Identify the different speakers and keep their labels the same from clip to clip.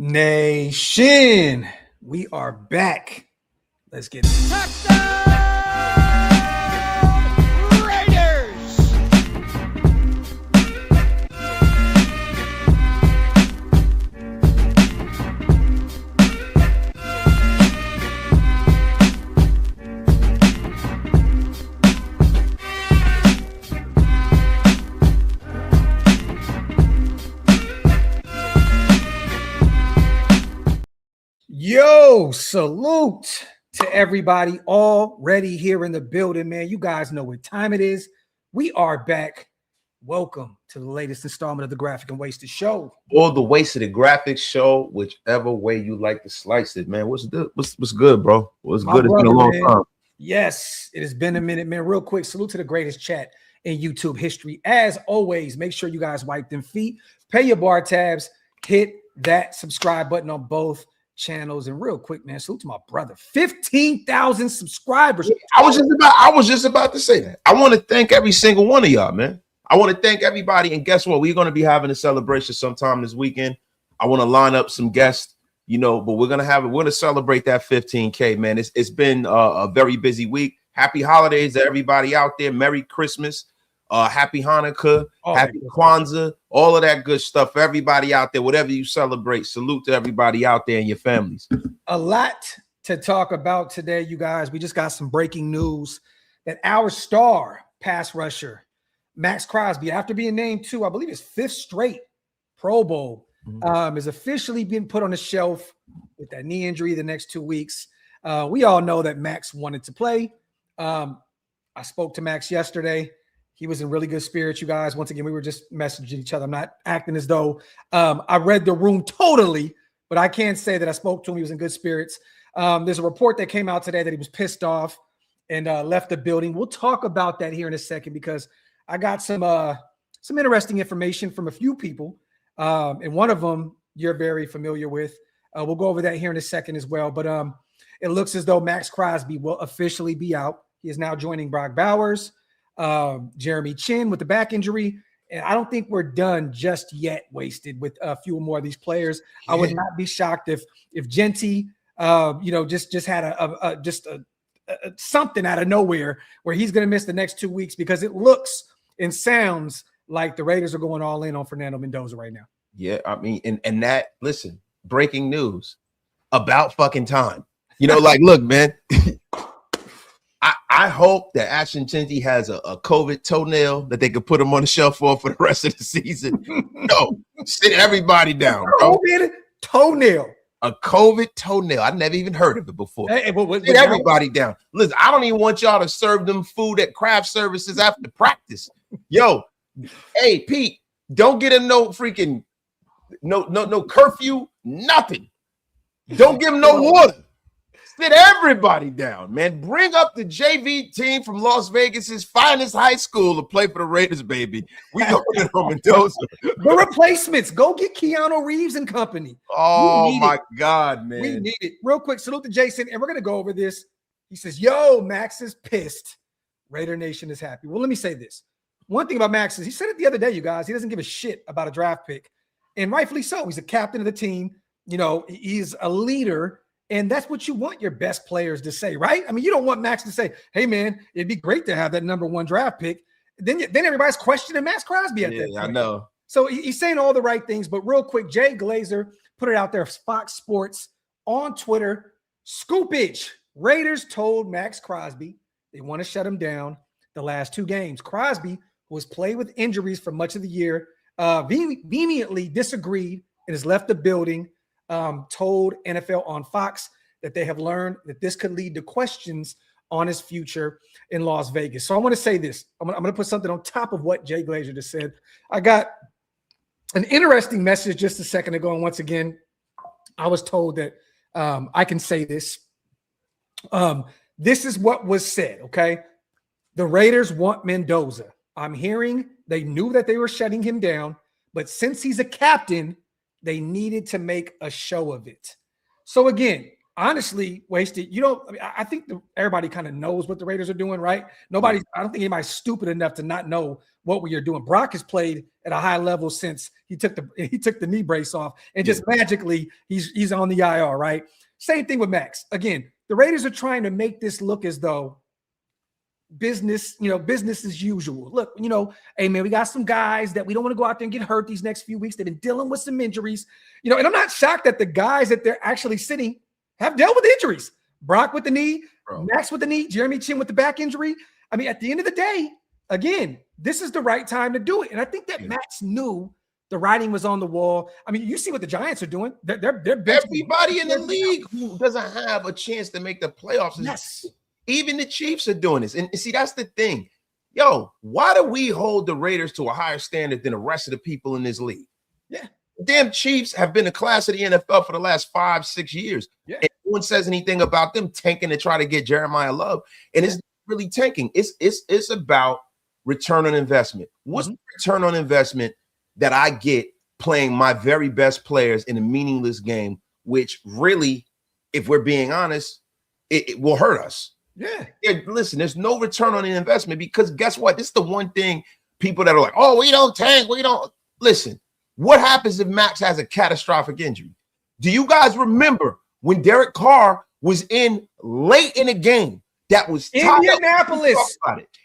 Speaker 1: Nation, we are back. Let's get it.
Speaker 2: Touchdown, Raiders!
Speaker 1: Yo, salute to everybody already here in the building, man. You guys know what time it is. We are back. Welcome to the latest installment of the Graphic and Wasted Show.
Speaker 3: Or the Wasted Graphic Show, whichever way you like to slice it, man. What's good? What's good, bro? What's good? It's been a long time.
Speaker 1: Yes, it has been a minute, man. Real quick, salute to the greatest chat in YouTube history. As always, make sure you guys wipe them feet, pay your bar tabs, hit that subscribe button on both channels. And real quick, man, salute to my brother. 15,000 subscribers.
Speaker 3: I was just about to say that. I want to thank every single one of y'all, man. I want to thank everybody. And guess what? We're going to be having a celebration sometime this weekend. I want to line up some guests, but we're going to celebrate that 15K, man. It's been a very busy week. Happy holidays to everybody out there. Merry Christmas. Happy Hanukkah, happy Kwanzaa, all of that good stuff for everybody out there. Whatever you celebrate, salute to everybody out there and your families.
Speaker 1: A lot to talk about today, you guys. We just got some breaking news that our star pass rusher, Maxx Crosby, after being named to, I believe, his 5th straight Pro Bowl, is officially being put on the shelf with that knee injury the next 2 weeks. We all know that Maxx wanted to play. I spoke to Maxx yesterday. He was in really good spirits, you guys. Once again, we were just messaging each other. I'm not acting as though I read the room totally, but I can say that I spoke to him. He was in good spirits. There's a report that came out today that he was pissed off and left the building. We'll talk about that here in a second because I got some interesting information from a few people, and one of them you're very familiar with. We'll go over that here in a second as well. But it looks as though Maxx Crosby will officially be out. He is now joining Brock Bowers. Jeremy Chin with the back injury, and I don't think we're done just yet. Wasted with a few more of these players. Yeah. I would not be shocked if Genty, just had a something out of nowhere where he's going to miss the next 2 weeks because it looks and sounds like the Raiders are going all in on Fernando Mendoza right now.
Speaker 3: Yeah, I mean, and that, listen, breaking news about fucking time. Look, man. I hope that Ashton Genty has a COVID toenail that they could put him on the shelf for the rest of the season. No, sit everybody down, bro.
Speaker 1: COVID toenail.
Speaker 3: A COVID toenail. I never even heard of it before.
Speaker 1: Hey,
Speaker 3: sit everybody down. Listen, I don't even want y'all to serve them food at craft services after practice. Yo, hey, Pete, don't get him no freaking no curfew, nothing. Don't give him no water. Sit everybody down, man. Bring up the JV team from Las Vegas's finest high school to play for the Raiders, baby. We going to Mendoza.
Speaker 1: The replacements. Go get Keanu Reeves and company.
Speaker 3: Oh, my God, man.
Speaker 1: We need it. Real quick, salute to Jason, and we're going to go over this. He says, yo, Maxx is pissed. Raider Nation is happy. Well, let me say this. One thing about Maxx is he said it the other day, you guys. He doesn't give a shit about a draft pick, and rightfully so. He's a captain of the team. He's a leader. And that's what you want your best players to say, right? I mean, you don't want Maxx to say, hey, man, it'd be great to have that #1 draft pick. Then everybody's questioning Maxx Crosby at that point.
Speaker 3: I know.
Speaker 1: So he's saying all the right things. But real quick, Jay Glazer put it out there, Fox Sports on Twitter. Scoopage. Raiders told Maxx Crosby they want to shut him down the last 2 games. Crosby, who has played with injuries for much of the year, vehemently disagreed and has left the building. Told NFL on Fox that they have learned that this could lead to questions on his future in Las Vegas. So I want to say this. I'm going to put something on top of what Jay Glazer just said. I got an interesting message just a second ago. And once again, I was told that I can say this. This is what was said, okay? The Raiders want Mendoza. I'm hearing they knew that they were shutting him down, but since he's a captain, they needed to make a show of it. So again, honestly, wasted. You don't. I mean, I think everybody kind of knows what the Raiders are doing, right? Nobody. I don't think anybody's stupid enough to not know what we are doing. Brock has played at a high level since he took the knee brace off, and just magically he's on the IR, right? Same thing with Maxx. Again, the Raiders are trying to make this look as though business as usual. Look, hey man, we got some guys that we don't want to go out there and get hurt these next few weeks. They've been dealing with some injuries, and I'm not shocked that the guys that they're actually sitting have dealt with injuries. Brock with the knee, Maxx with the knee, Jeremy Chin with the back injury. I mean, at the end of the day, again, this is the right time to do it. And I think that Maxx knew the writing was on the wall. I mean, you see what the Giants are doing. They're
Speaker 3: everybody in the league who doesn't have a chance to make the playoffs.
Speaker 1: Yes.
Speaker 3: Even the Chiefs are doing this. And see, that's the thing. Yo, why do we hold the Raiders to a higher standard than the rest of the people in this league?
Speaker 1: Yeah.
Speaker 3: Damn Chiefs have been a class of the NFL for the last 5-6 years.
Speaker 1: Yeah.
Speaker 3: And no one says anything about them tanking to try to get Jeremiah Love. And it's really tanking. It's about return on investment. What's the return on investment that I get playing my very best players in a meaningless game, which really, if we're being honest, it will hurt us.
Speaker 1: Yeah.
Speaker 3: Listen, there's no return on the investment because guess what? This is the one thing people that are like, oh, we don't tank. We don't. Listen, what happens if Maxx has a catastrophic injury? Do you guys remember when Derek Carr was in late in the game? That was
Speaker 1: Indianapolis.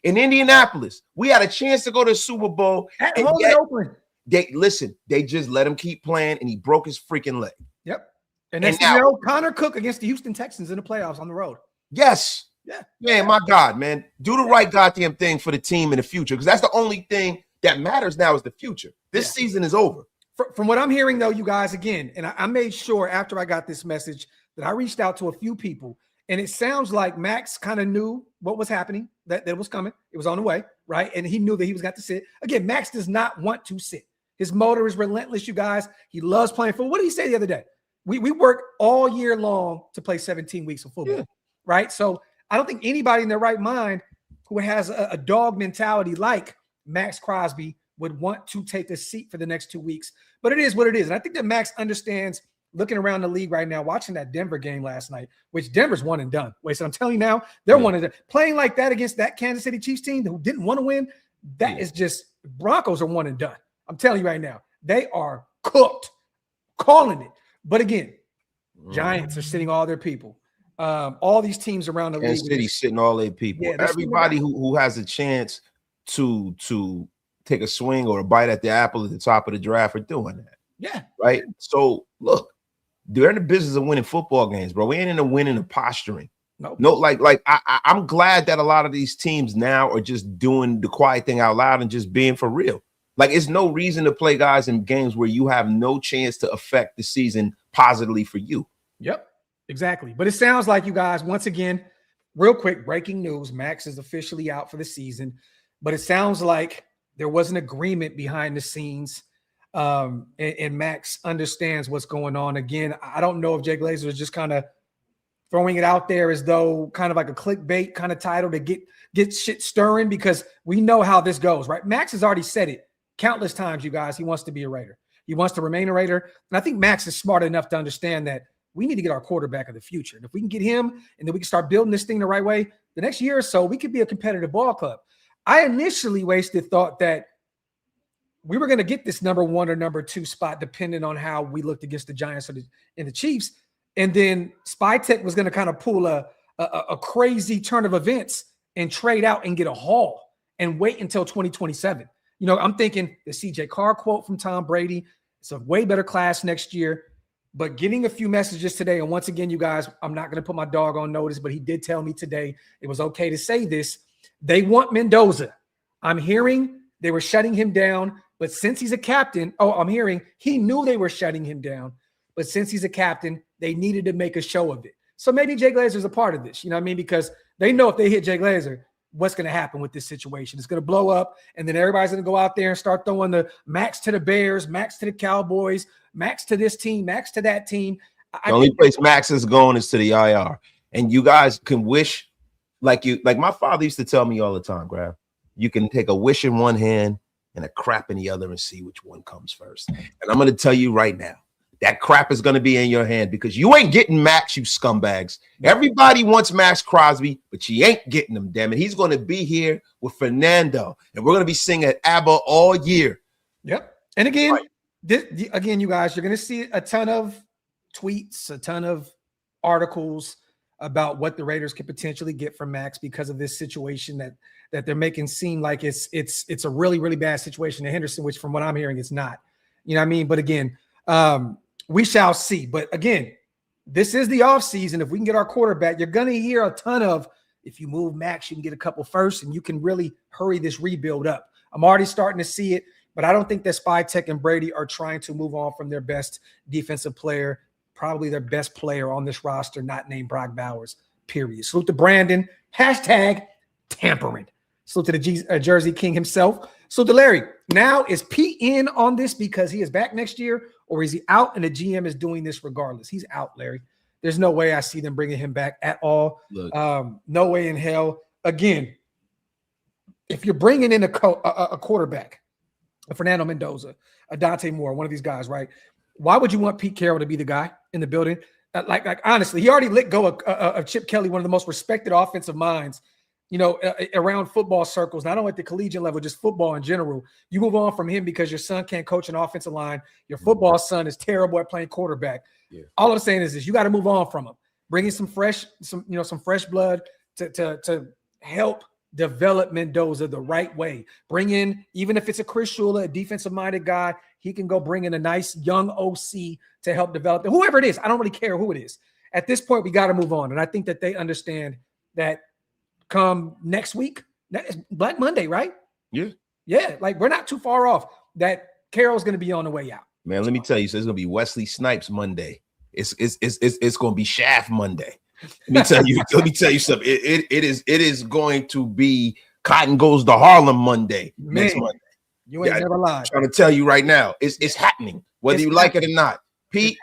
Speaker 3: In Indianapolis. We had a chance to go to the Super Bowl.
Speaker 1: At home in Oakland.
Speaker 3: They just let him keep playing and he broke his freaking leg.
Speaker 1: Yep. And now Connor Cook against the Houston Texans in the playoffs on the road.
Speaker 3: Yes.
Speaker 1: Yeah.
Speaker 3: Man, my God, man. Do the right goddamn thing for the team in the future because that's the only thing that matters now is the future. This season is over.
Speaker 1: From what I'm hearing, though, you guys, again, and I made sure after I got this message that I reached out to a few people, and it sounds like Maxx kind of knew what was happening, that it was coming. It was on the way, right? And he knew that he was got to sit. Again, Maxx does not want to sit. His motor is relentless, you guys. He loves playing football. What did he say the other day? We work all year long to play 17 weeks of football, right? So I don't think anybody in their right mind who has a dog mentality like Maxx Crosby would want to take a seat for the next 2 weeks. But it is what it is. And I think that Maxx understands looking around the league right now, watching that Denver game last night, which Denver's one and done. Wait, so I'm telling you now, they're one and done. Playing like that against that Kansas City Chiefs team who didn't want to win, that is just Broncos are one and done. I'm telling you right now, they are cooked, calling it. But again, Giants are sitting all their people. All these teams around the
Speaker 3: Kansas
Speaker 1: league.
Speaker 3: City sitting all their people.
Speaker 1: Yeah,
Speaker 3: everybody who has a chance to take a swing or a bite at the apple at the top of the draft are doing that.
Speaker 1: Yeah.
Speaker 3: Right. So look, they're in the business of winning football games, bro. We ain't in the winning of posturing. No, I'm glad that a lot of these teams now are just doing the quiet thing out loud and just being for real. Like, it's no reason to play guys in games where you have no chance to affect the season positively for you.
Speaker 1: Yep, exactly. But it sounds like you guys, once again, real quick, breaking news, Maxx is officially out for the season. But it sounds like there was an agreement behind the scenes, and Maxx understands what's going on. Again, I don't know if Jay Glazer is just kind of throwing it out there as though kind of like a clickbait kind of title to get shit stirring, because we know how this goes, right? Maxx has already said it countless times, you guys. He wants to be a Raider. He wants to remain a Raider. And I think Maxx is smart enough to understand that we need to get our quarterback of the future. And if we can get him and then we can start building this thing the right way, the next year or so, we could be a competitive ball club. I initially thought that we were going to get this number 1 or number 2 spot, depending on how we looked against the Giants and the Chiefs. And then SpyTech was going to kind of pull a crazy turn of events and trade out and get a haul and wait until 2027. You know, I'm thinking the CJ Carr quote from Tom Brady. It's a way better class next year. But getting a few messages today, and once again, you guys, I'm not going to put my dog on notice, but he did tell me today it was okay to say this. They want Mendoza. I'm hearing they were shutting him down, but since he's a captain, I'm hearing he knew they were shutting him down, but since he's a captain, they needed to make a show of it. So maybe Jay Glazer's a part of this, you know what I mean? Because they know if they hit Jay Glazer, what's going to happen with this situation. It's going to blow up, and then everybody's going to go out there and start throwing the Maxx to the Bears, Maxx to the Cowboys, Maxx to this team, Maxx to that team.
Speaker 3: The only place Maxx is going is to the IR. And you guys can wish, like my father used to tell me all the time, Graphk, you can take a wish in one hand and a crap in the other and see which one comes first. And I'm going to tell you right now that crap is going to be in your hand because you ain't getting Maxx, you scumbags. Everybody wants Maxx Crosby, but you ain't getting him, damn it. He's going to be here with Fernando, and we're going to be singing ABBA all year.
Speaker 1: Yep. And again, again, you guys, you're going to see a ton of tweets, a ton of articles about what the Raiders could potentially get from Maxx because of this situation that they're making seem like it's a really, really bad situation to Henderson, which from what I'm hearing, it's not. You know what I mean? But again, we shall see. But again, this is the offseason. If we can get our quarterback, you're going to hear a ton of, if you move Maxx, you can get a couple first, and you can really hurry this rebuild up. I'm already starting to see it, but I don't think that Spytek and Brady are trying to move on from their best defensive player, probably their best player on this roster, not named Brock Bowers, period. Salute to Brandon, hashtag tampering. Salute to the Jersey King himself. So to Larry, now is Pete in on this because he is back next year, or is he out and the GM is doing this regardless? He's out, Larry. There's no way I see them bringing him back at all. No way in hell. Again, if you're bringing in a quarterback, a Fernando Mendoza, a Dante Moore, one of these guys, right? Why would you want Pete Carroll to be the guy in the building? Like honestly, he already let go of Chip Kelly, one of the most respected offensive minds, you know, around football circles, not only at the collegiate level, just football in general. You move on from him because your son can't coach an offensive line. Your football son is terrible at playing quarterback. Yeah. All I'm saying is this: you got to move on from him. Bring in some fresh blood to help develop Mendoza the right way. Bring in, even if it's a Chris Shula, a defensive-minded guy, he can go bring in a nice young OC to help develop whoever it is. I don't really care who it is. At this point, we got to move on. And I think that they understand that come next week, that is Black Monday, right?
Speaker 3: Yeah.
Speaker 1: Yeah, like we're not too far off that Carroll's going to be on the way out.
Speaker 3: Man, let me tell you, so it's going to be Wesley Snipes Monday. It's going to be Shaft Monday. Let me tell you something. It is going to be Cotton Goes to Harlem Monday next Monday.
Speaker 1: You ain't never lied.
Speaker 3: I'm trying to tell you right now, it's happening, whether you like it or not. Pete,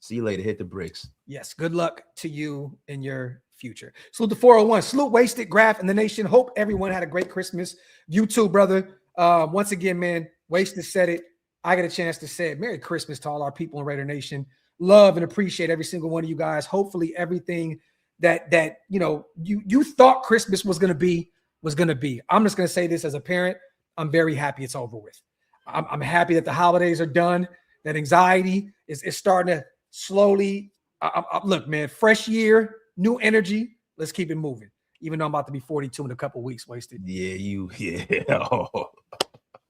Speaker 3: see you later. Hit the bricks.
Speaker 1: Yes, good luck to you in your future. Salute the 401. Salute Wasted, Graphk, and the nation. Hope everyone had a great Christmas. You too, brother. Once again, man, Wasted said it. I get a chance to say it. Merry Christmas to all our people in Raider Nation. Love and appreciate every single one of you guys. Hopefully everything that you know you thought Christmas was gonna be was gonna be. I'm just gonna say this as a parent. I'm very happy it's over with. I'm happy that the holidays are done. That anxiety is starting to slowly. Look, man, fresh year, new energy. Let's keep it moving. Even though I'm about to be 42 in a couple weeks, Wasted.
Speaker 3: Yeah. Oh,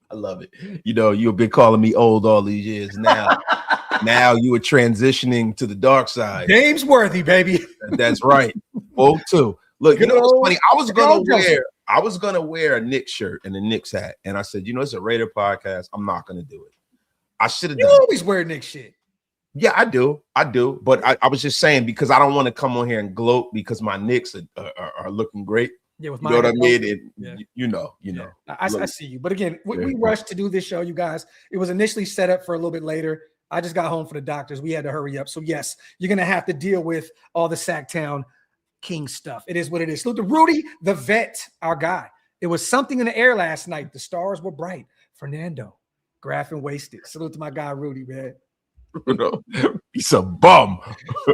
Speaker 3: I love it. You know, you've been calling me old all these years now. Now you are transitioning to the dark side.
Speaker 1: James Worthy, baby.
Speaker 3: That's right. Oh, too. Look, you know what's funny? I was gonna wear a Knicks shirt and a Knicks hat, and I said, you know, it's a Raider podcast. I'm not gonna do it. I should have done.
Speaker 1: You always wear Knicks shit.
Speaker 3: Yeah, I do. But I was just saying because I don't want to come on here and gloat because my Knicks are looking great.
Speaker 1: Yeah, with
Speaker 3: you know what I mean?
Speaker 1: Yeah.
Speaker 3: You know.
Speaker 1: I see you. But again, we rushed to do this show, you guys. It was initially set up for a little bit later. I just got home for the doctors. We had to hurry up. So, yes, you're going to have to deal with all the Sacktown King stuff. It is what it is. Salute to Rudy, the vet, our guy. It was something in the air last night. The stars were bright. Fernando, Graphk and Wasted. Salute to my guy, Rudy, man.
Speaker 3: He's a bum.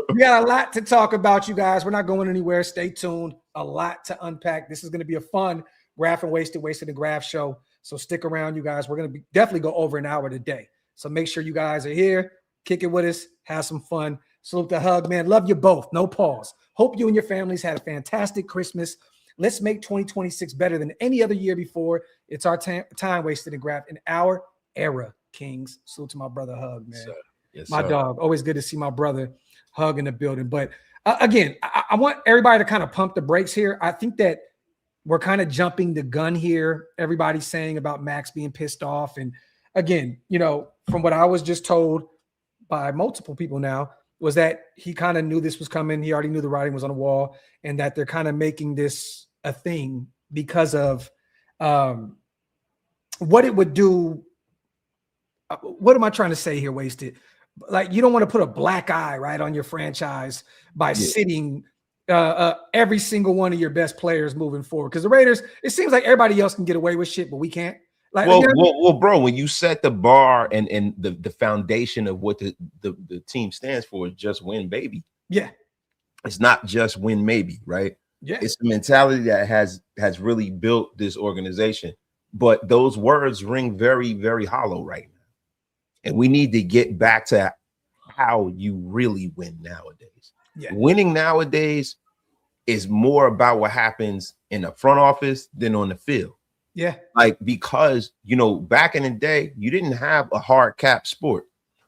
Speaker 1: We got a lot to talk about, you guys. We're not going anywhere. Stay tuned. A lot to unpack. This is going to be a fun Graphk and Wasted and Graphk show. So stick around, you guys. We're going to definitely go over an hour today. So make sure you guys are here. Kick it with us. Have some fun. Salute the hug, man. Love you both. No pause. Hope you and your families had a fantastic Christmas. Let's make 2026 better than any other year before. It's our time Wasted and Graphk in our era, Kings. Salute to my brother Hug, man.
Speaker 3: Yes,
Speaker 1: my dog. Always good to see my brother Hug in the building. But again, I want everybody to kind of pump the brakes here. I think that we're kind of jumping the gun here. Everybody's saying about Maxx being pissed off. And again, you know, from what I was just told by multiple people now, was that he kind of knew this was coming. He already knew the writing was on the wall, and that they're kind of making this a thing because of what it would do. What am I trying to say here, Wasted? Like, you don't want to put a black eye right on your franchise by sitting every single one of your best players moving forward. Because the Raiders, it seems like everybody else can get away with shit, but we can't. Like,
Speaker 3: well,
Speaker 1: you know what I mean?
Speaker 3: well, bro, when you set the bar and the foundation of what the team stands for is just win, baby.
Speaker 1: Yeah,
Speaker 3: It's not just win, maybe, right?
Speaker 1: yeah,
Speaker 3: It's the mentality that has really built this organization. But those words ring very, very hollow right now. And we need to get back to how you really win nowadays.
Speaker 1: yeah,
Speaker 3: Winning nowadays is more about what happens in the front office than on the field.
Speaker 1: yeah,
Speaker 3: Like, because, you know, back in the day, you didn't have a hard cap sport.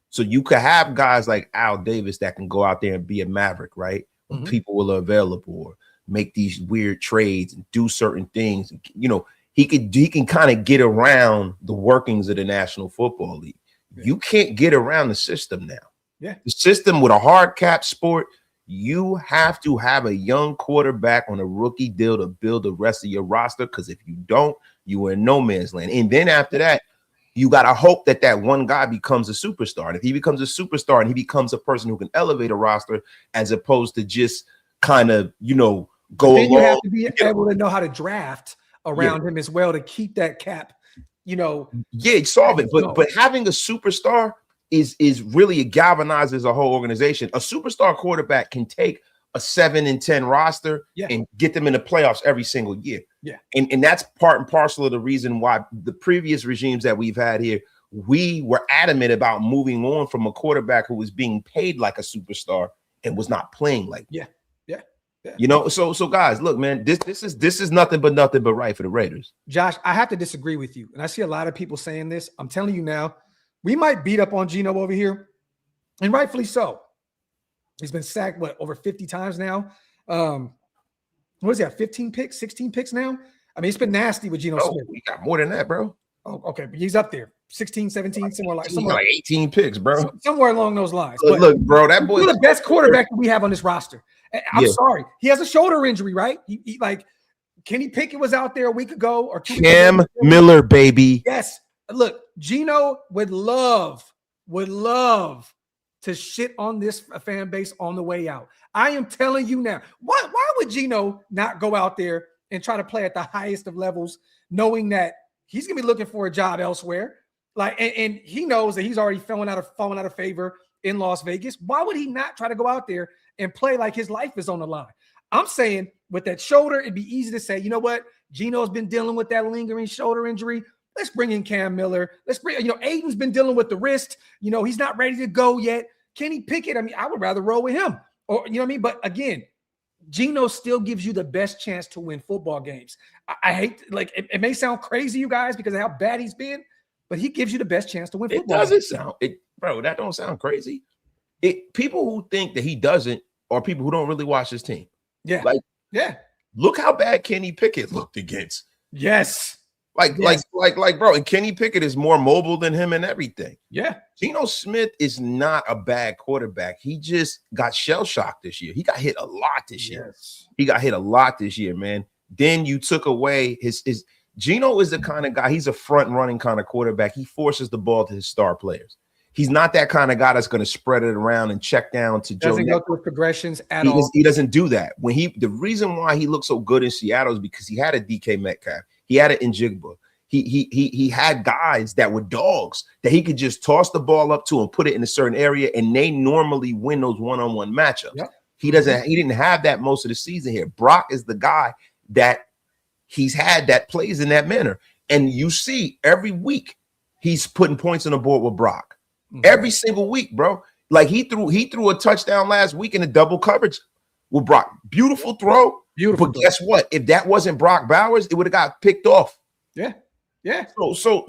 Speaker 3: So you could have guys like Al Davis that can go out there and be a maverick, right? When
Speaker 1: Mhm.
Speaker 3: people are available, or make these weird trades and do certain things. You know, he can kind of get around the workings of the National Football League.
Speaker 1: Yeah.
Speaker 3: You can't get around the system now.
Speaker 1: Yeah.
Speaker 3: The system with a hard cap sport, you have to have a young quarterback on a rookie deal to build the rest of your roster. Because if you don't, you are in no man's land. And then after that, you got to hope that that one guy becomes a superstar. And if he becomes a superstar and he becomes a person who can elevate a roster, as opposed to just kind of, you know, go
Speaker 1: then you have
Speaker 3: along.
Speaker 1: to be able to know how to draft around him as well to keep that cap, you know.
Speaker 3: Yeah, solve it. But having a superstar is really, it galvanizes a whole organization. A superstar quarterback can take a 7-10 roster and get them in the playoffs every single year.
Speaker 1: Yeah.
Speaker 3: And that's part and parcel of the reason why the previous regimes that we've had here, we were adamant about moving on from a quarterback who was being paid like a superstar and was not playing like
Speaker 1: Yeah.
Speaker 3: You know, so guys, look, man, this is nothing but right for the Raiders.
Speaker 1: Josh, I have to disagree with you. And I see a lot of people saying this. I'm telling you now, we might beat up on Geno over here, and rightfully so. He's been sacked, over 50 times now? What is he at, 15 picks, 16 picks now? I mean, it's been nasty with Geno Smith.
Speaker 3: We got more than that, bro.
Speaker 1: Oh, okay, but he's up there. 16, 17, somewhere like
Speaker 3: 18 picks, bro.
Speaker 1: Somewhere along those lines.
Speaker 3: Look, bro, that boy
Speaker 1: is the best quarterback that we have on this roster. I'm sorry. He has a shoulder injury, right? He like Kenny Pickett was out there a week ago or two.
Speaker 3: Cam Miller, baby.
Speaker 1: Yes. Look, Geno would love to shit on this fan base on the way out. I am telling you now. Why would Geno not go out there and try to play at the highest of levels, knowing that he's gonna be looking for a job elsewhere? Like, and he knows that he's already fallen out of favor in Las Vegas. Why would he not try to go out there and play like his life is on the line? I'm saying with that shoulder, it'd be easy to say, you know what? Geno's been dealing with that lingering shoulder injury. Let's bring in Cam Miller. Let's bring, Aiden's been dealing with the wrist. He's not ready to go yet. Kenny Pickett, I mean, I would rather roll with him. Or, you know what I mean? But again, Geno still gives you the best chance to win football games. I hate, like, it may sound crazy, you guys, because of how bad he's been, but he gives you the best chance to win football games.
Speaker 3: It doesn't sound, bro, that don't sound crazy. People who think that he doesn't are people who don't really watch his team.
Speaker 1: Yeah.
Speaker 3: Look how bad Kenny Pickett looked against.
Speaker 1: Yes.
Speaker 3: Like, bro, and Kenny Pickett is more mobile than him and everything.
Speaker 1: Yeah.
Speaker 3: Geno Smith is not a bad quarterback. He just got shell-shocked this year. He got hit a lot this year.
Speaker 1: Yes.
Speaker 3: He got hit a lot this year, man. Then you took away his Geno is the kind of guy, he's a front-running kind of quarterback. He forces the ball to his star players. He's not that kind of guy that's going to spread it around and check down to Joe.
Speaker 1: Doesn't go through progressions at all.
Speaker 3: He doesn't do that. The reason why he looked so good in Seattle is because he had a DK Metcalf. He had an Njigba. He had guys that were dogs that he could just toss the ball up to and put it in a certain area, and they normally win those one-on-one matchups. Yep. He didn't have that most of the season here. Brock is the guy that he's had that plays in that manner. And you see every week he's putting points on the board with Brock. Every single week, bro. Like he threw a touchdown last week in a double coverage with Brock. Beautiful throw.
Speaker 1: Beautiful.
Speaker 3: But guess what? If that wasn't Brock Bowers, it would have got picked off.
Speaker 1: Yeah. Yeah.
Speaker 3: So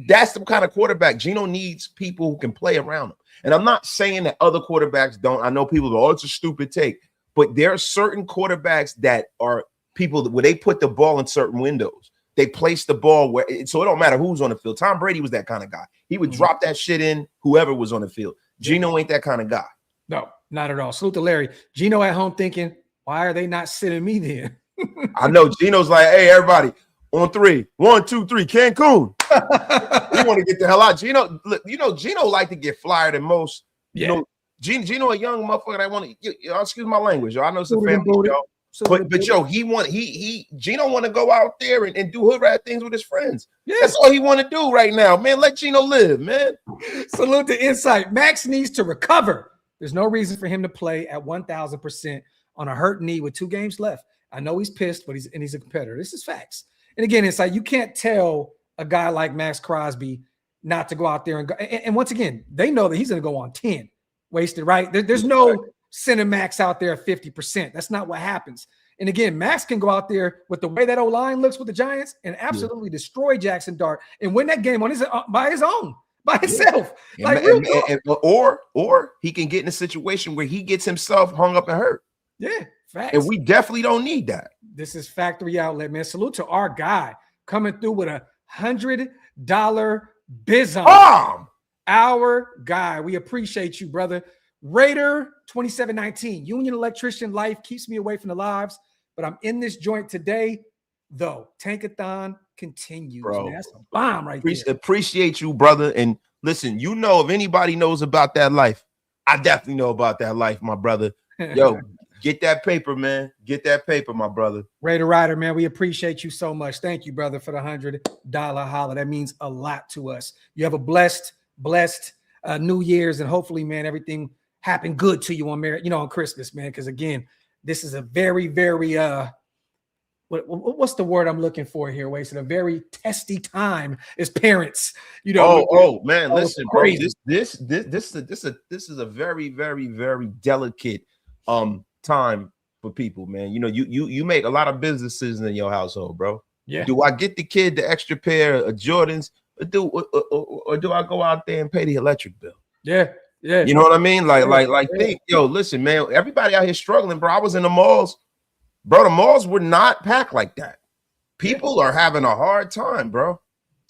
Speaker 3: that's the kind of quarterback. Geno needs people who can play around him. And I'm not saying that other quarterbacks don't. I know people go, oh, it's a stupid take. But there are certain quarterbacks that are people where they put the ball in certain windows. They place the ball so it don't matter who's on the field. Tom Brady was that kind of guy. He would drop that shit in whoever was on the field. Geno ain't that kind of guy.
Speaker 1: No, not at all. Salute to Larry. Geno at home thinking, why are they not sitting me then?
Speaker 3: I know Geno's like, hey, everybody, on 3. 1, 2, 3, Cancun. We want to get the hell out. Geno like to get flyer than most.
Speaker 1: Yeah.
Speaker 3: Geno a young motherfucker that want to, excuse my language, yo. I know it's a family show. But Joe, Gino want to go out there and do hood rat things with his friends.
Speaker 1: Yeah.
Speaker 3: That's all he want to do right now, man. Let Gino live, man.
Speaker 1: Salute to Insight. Max needs to recover. There's no reason for him to play at 1,000% on a hurt knee with 2 games left. I know he's pissed, but he's a competitor. This is facts. And again, Insight, you can't tell a guy like Maxx Crosby not to go out there and go. And once again, they know that he's going to go on 10 wasted, right? There's no center Max out there at 50%. That's not what happens. And again, Max can go out there with the way that O-line looks with the Giants and absolutely destroy Jackson Dart and win that game on by his own, by himself.
Speaker 3: Yeah.
Speaker 1: Like,
Speaker 3: or he can get in a situation where he gets himself hung up and hurt.
Speaker 1: Yeah, facts.
Speaker 3: And we definitely don't need that.
Speaker 1: This is Factory Outlet, man. Salute to our guy coming through with $100 Bizon.
Speaker 3: Bomb!
Speaker 1: Our guy. We appreciate you, brother. Raider 2719. Union electrician life keeps me away from the lives, but I'm in this joint today, though. Tankathon continues.
Speaker 3: Bro,
Speaker 1: man. That's a bomb right there.
Speaker 3: Appreciate you, brother. And listen, if anybody knows about that life, I definitely know about that life, my brother. Yo, get that paper, man. Get that paper, my brother.
Speaker 1: Raider Rider, man, we appreciate you so much. Thank you, brother, for the $100 holla. That means a lot to us. You have a blessed New Year's, and hopefully, man, everything happened good to you on Christmas, man. Because again, this is a very, very what's the word I'm looking for here, Wasted? A very testy time as parents.
Speaker 3: Man, listen, bro. This is a very, very, very delicate time for people, man. You make a lot of businesses in your household, bro.
Speaker 1: Yeah.
Speaker 3: Do I get the kid the extra pair of Jordans, or do I go out there and pay the electric bill?
Speaker 1: Yeah. Yeah.
Speaker 3: You know what I mean? Think, listen, man, everybody out here struggling, bro. I was in the malls, bro. The malls were not packed like that. People are having a hard time, bro.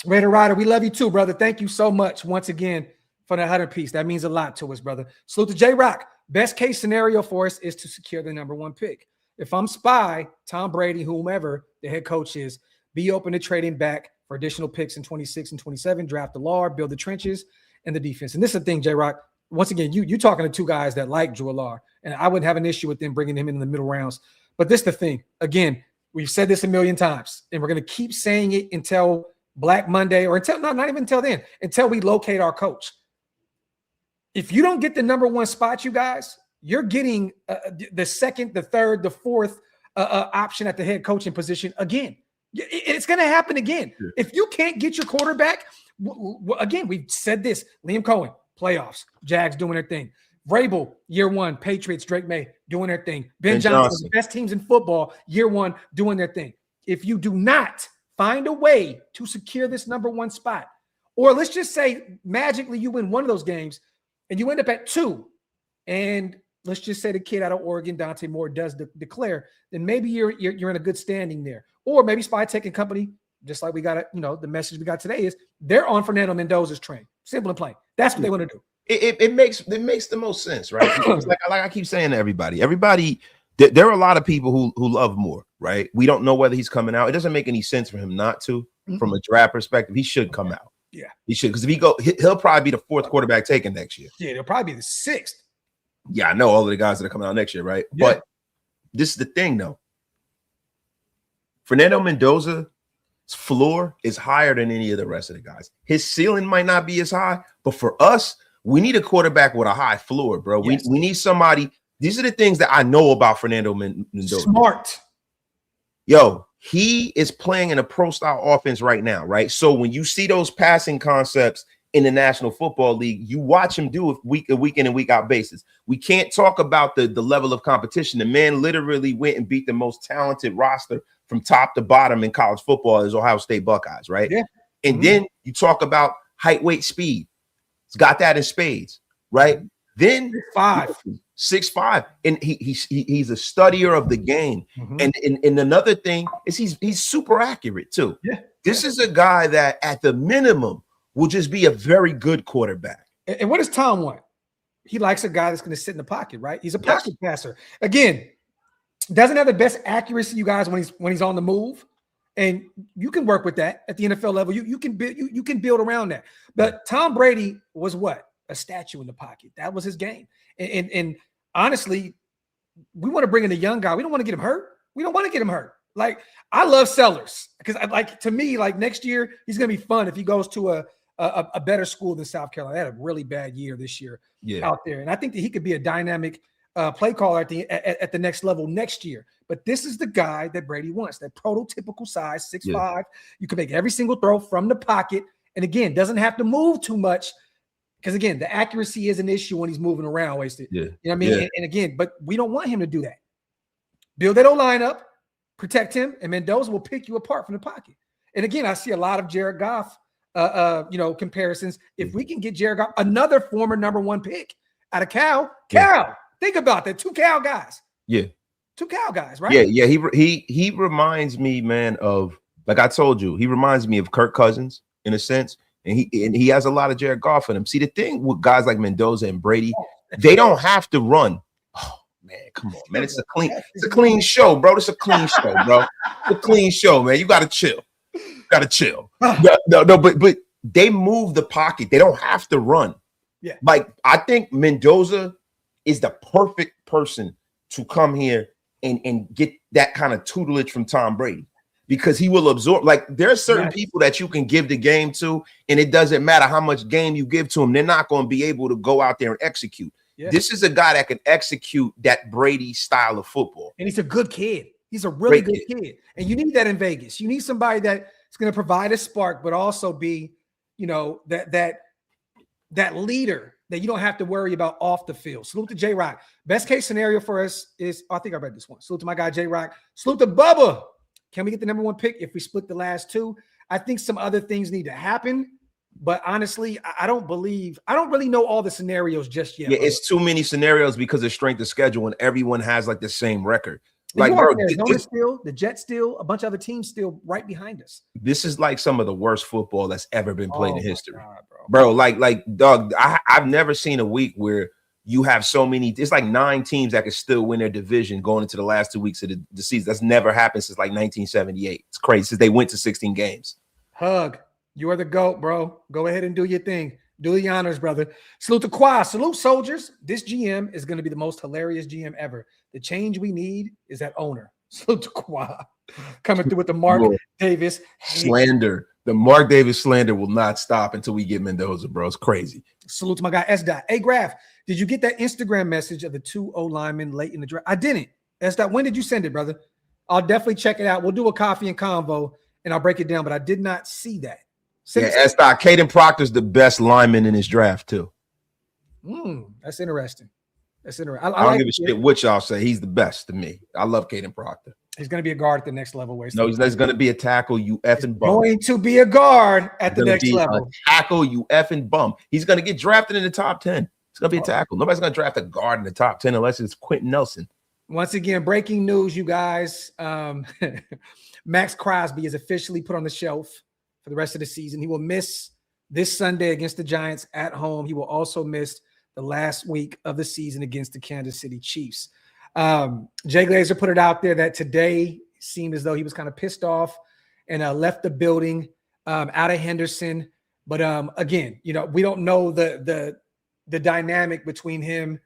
Speaker 1: Raider Rider, we love you too, brother. Thank you so much once again for the 100 piece. That means a lot to us, brother. Salute to J-Rock. Best case scenario for us is to secure the #1 pick. If I'm Spy, Tom Brady, whomever the head coach is, be open to trading back for additional picks in 26 and 27, draft the Lar, build the trenches and the defense. And this is the thing, J-Rock. Once again, you talking to 2 guys that like Drew Lar, and I wouldn't have an issue with them bringing him in the middle rounds. But this is the thing. Again, we've said this a million times, and we're going to keep saying it until Black Monday, or until not even until then, until we locate our coach. If you don't get the #1 spot, you guys, you're getting the second, the third, the fourth option at the head coaching position again. It's going to happen again. Yeah. If you can't get your quarterback, again, we've said this. Liam Cohen, playoffs, Jags doing their thing. Vrabel, year 1, Patriots, Drake May doing their thing. Ben Johnson, the best teams in football, year 1, doing their thing. If you do not find a way to secure this #1 spot, or let's just say magically you win one of those games and you end up at 2, and let's just say the kid out of Oregon, Dante Moore, does declare, then maybe you're in a good standing there. Or maybe Spy Tech and Company, just like we got the message we got today is they're on Fernando Mendoza's train. Simple and plain. That's what they want to do.
Speaker 3: It makes the most sense, right? like I keep saying to everybody, there are a lot of people who love Moore, right? We don't know whether he's coming out. It doesn't make any sense for him not to. From a draft perspective, he should come out.
Speaker 1: Yeah,
Speaker 3: he should, because if he'll probably be the 4th quarterback taken next year.
Speaker 1: Yeah, he'll probably be the 6th.
Speaker 3: Yeah, I know all of the guys that are coming out next year, right? Yeah. But this is the thing, though. Fernando Mendoza's floor is higher than any of the rest of the guys. His ceiling might not be as high, but for us, we need a quarterback with a high floor, bro. Yes. We need somebody. These are the things that I know about Fernando Mendoza.
Speaker 1: Smart.
Speaker 3: Yo, he is playing in a pro-style offense right now, right? So when you see those passing concepts in the National Football League, you watch him do it week in and week out basis. We can't talk about the level of competition. The man literally went and beat the most talented roster from top to bottom in college football as Ohio State Buckeyes, right? Yeah. And then you talk about height, weight, speed. He's got that in spades, right? Then 6'5", and he's a studier of the game. And another thing is he's super accurate too. Yeah. This is a guy that at the minimum will just be a very good quarterback.
Speaker 1: And what does Tom want? He likes a guy that's going to sit in the pocket, right? He's a pocket passer. Again, doesn't have the best accuracy, you guys, when he's on the move. And you can work with that at the NFL level. You can build around that. But Tom Brady was what? A statue in the pocket. That was his game. And honestly, we want to bring in a young guy. We don't want to get him hurt. We don't want to get him hurt. Like, I love Sellers because to me, like next year, he's going to be fun if he goes to a better school than South Carolina. They had a really bad year this year out there. And I think that he could be a dynamic play caller at the next level next year. But this is the guy that Brady wants, that prototypical size, 6'5". You can make every single throw from the pocket. And again, doesn't have to move too much because, again, the accuracy is an issue when he's moving around, wasted.
Speaker 3: Yeah.
Speaker 1: You know what I mean?
Speaker 3: Yeah.
Speaker 1: And again, but we don't want him to do that. Build that O-line up, protect him, and Mendoza will pick you apart from the pocket. And again, I see a lot of Jared Goff, comparisons. If we can get Jared Goff, another former number 1 pick out of Cal, think about that. 2 Cal guys. Yeah. 2 Cal guys, right?
Speaker 3: Yeah. He reminds me, man, of, like I told you, he reminds me of Kirk Cousins in a sense. And he has a lot of Jared Goff in him. See, the thing with guys like Mendoza and Brady, they don't have to run. Oh man, come on, man. It's a clean show, bro. It's a clean show, bro. It's a clean show, man. You gotta chill. No, but they move the pocket. They don't have to run.
Speaker 1: Yeah.
Speaker 3: Like, I think Mendoza is the perfect person to come here and get that kind of tutelage from Tom Brady. Because he will absorb, like, there are certain people that you can give the game to, and it doesn't matter how much game you give to them, they're not going to be able to go out there and execute. Yeah. This is a guy that can execute that Brady style of football.
Speaker 1: And he's a good kid. He's a really good kid. And you need that in Vegas. You need somebody that's going to provide a spark, but also be, that leader that you don't have to worry about off the field. Salute to J-Rock. Best case scenario for us is, I think I read this one. Salute to my guy, J-Rock. Salute to Bubba. Can we get the number 1 pick if we split the last 2? I think some other things need to happen, but honestly, I don't really know all the scenarios just yet.
Speaker 3: Yeah, it's too many scenarios because of strength of schedule, and everyone has like the same record. Like,
Speaker 1: the Jets still, a bunch of other teams still right behind us.
Speaker 3: This is like some of the worst football that's ever been played in history, bro. Like, dog, I've never seen a week where you have so many. It's like 9 teams that can still win their division going into the last 2 weeks of the season. That's never happened since like 1978. It's crazy, since they went to 16 games.
Speaker 1: Hug, you are the GOAT, bro. Go ahead and do your thing. Do the honors, brother. Salute to Qua. Salute, soldiers. This GM is going to be the most hilarious GM ever. The change we need is that owner. Salute to Qua. Coming through with the Mark Davis
Speaker 3: slander. The Mark Davis slander will not stop until we get Mendoza, bro. It's crazy.
Speaker 1: Salute to my guy, S. Hey, Graphk, did you get that Instagram message of the 2 O-linemen late in the draft? I didn't. S. When did you send it, brother? I'll definitely check it out. We'll do a coffee and convo, and I'll break it down, but I did not see that.
Speaker 3: S. Caden Proctor's the best lineman in his draft, too.
Speaker 1: That's interesting. I
Speaker 3: don't give a shit what y'all say. He's the best to me. I love Caden Proctor.
Speaker 1: He's going to be a guard at the next level.
Speaker 3: No, he's going to be a tackle, you effing bum.
Speaker 1: Going to be a guard at the next level.
Speaker 3: A tackle, you effing bum. He's going to get drafted in the top 10. It's going to be a tackle. Nobody's going to draft a guard in the top 10 unless it's Quentin Nelson.
Speaker 1: Once again, breaking news, you guys. Maxx Crosby is officially put on the shelf for the rest of the season. He will miss this Sunday against the Giants at home. He will also miss the last week of the season against the Kansas City Chiefs. Jay Glazer put it out there that today seemed as though he was kind of pissed off and left the building out of Henderson. But again, we don't know the dynamic between him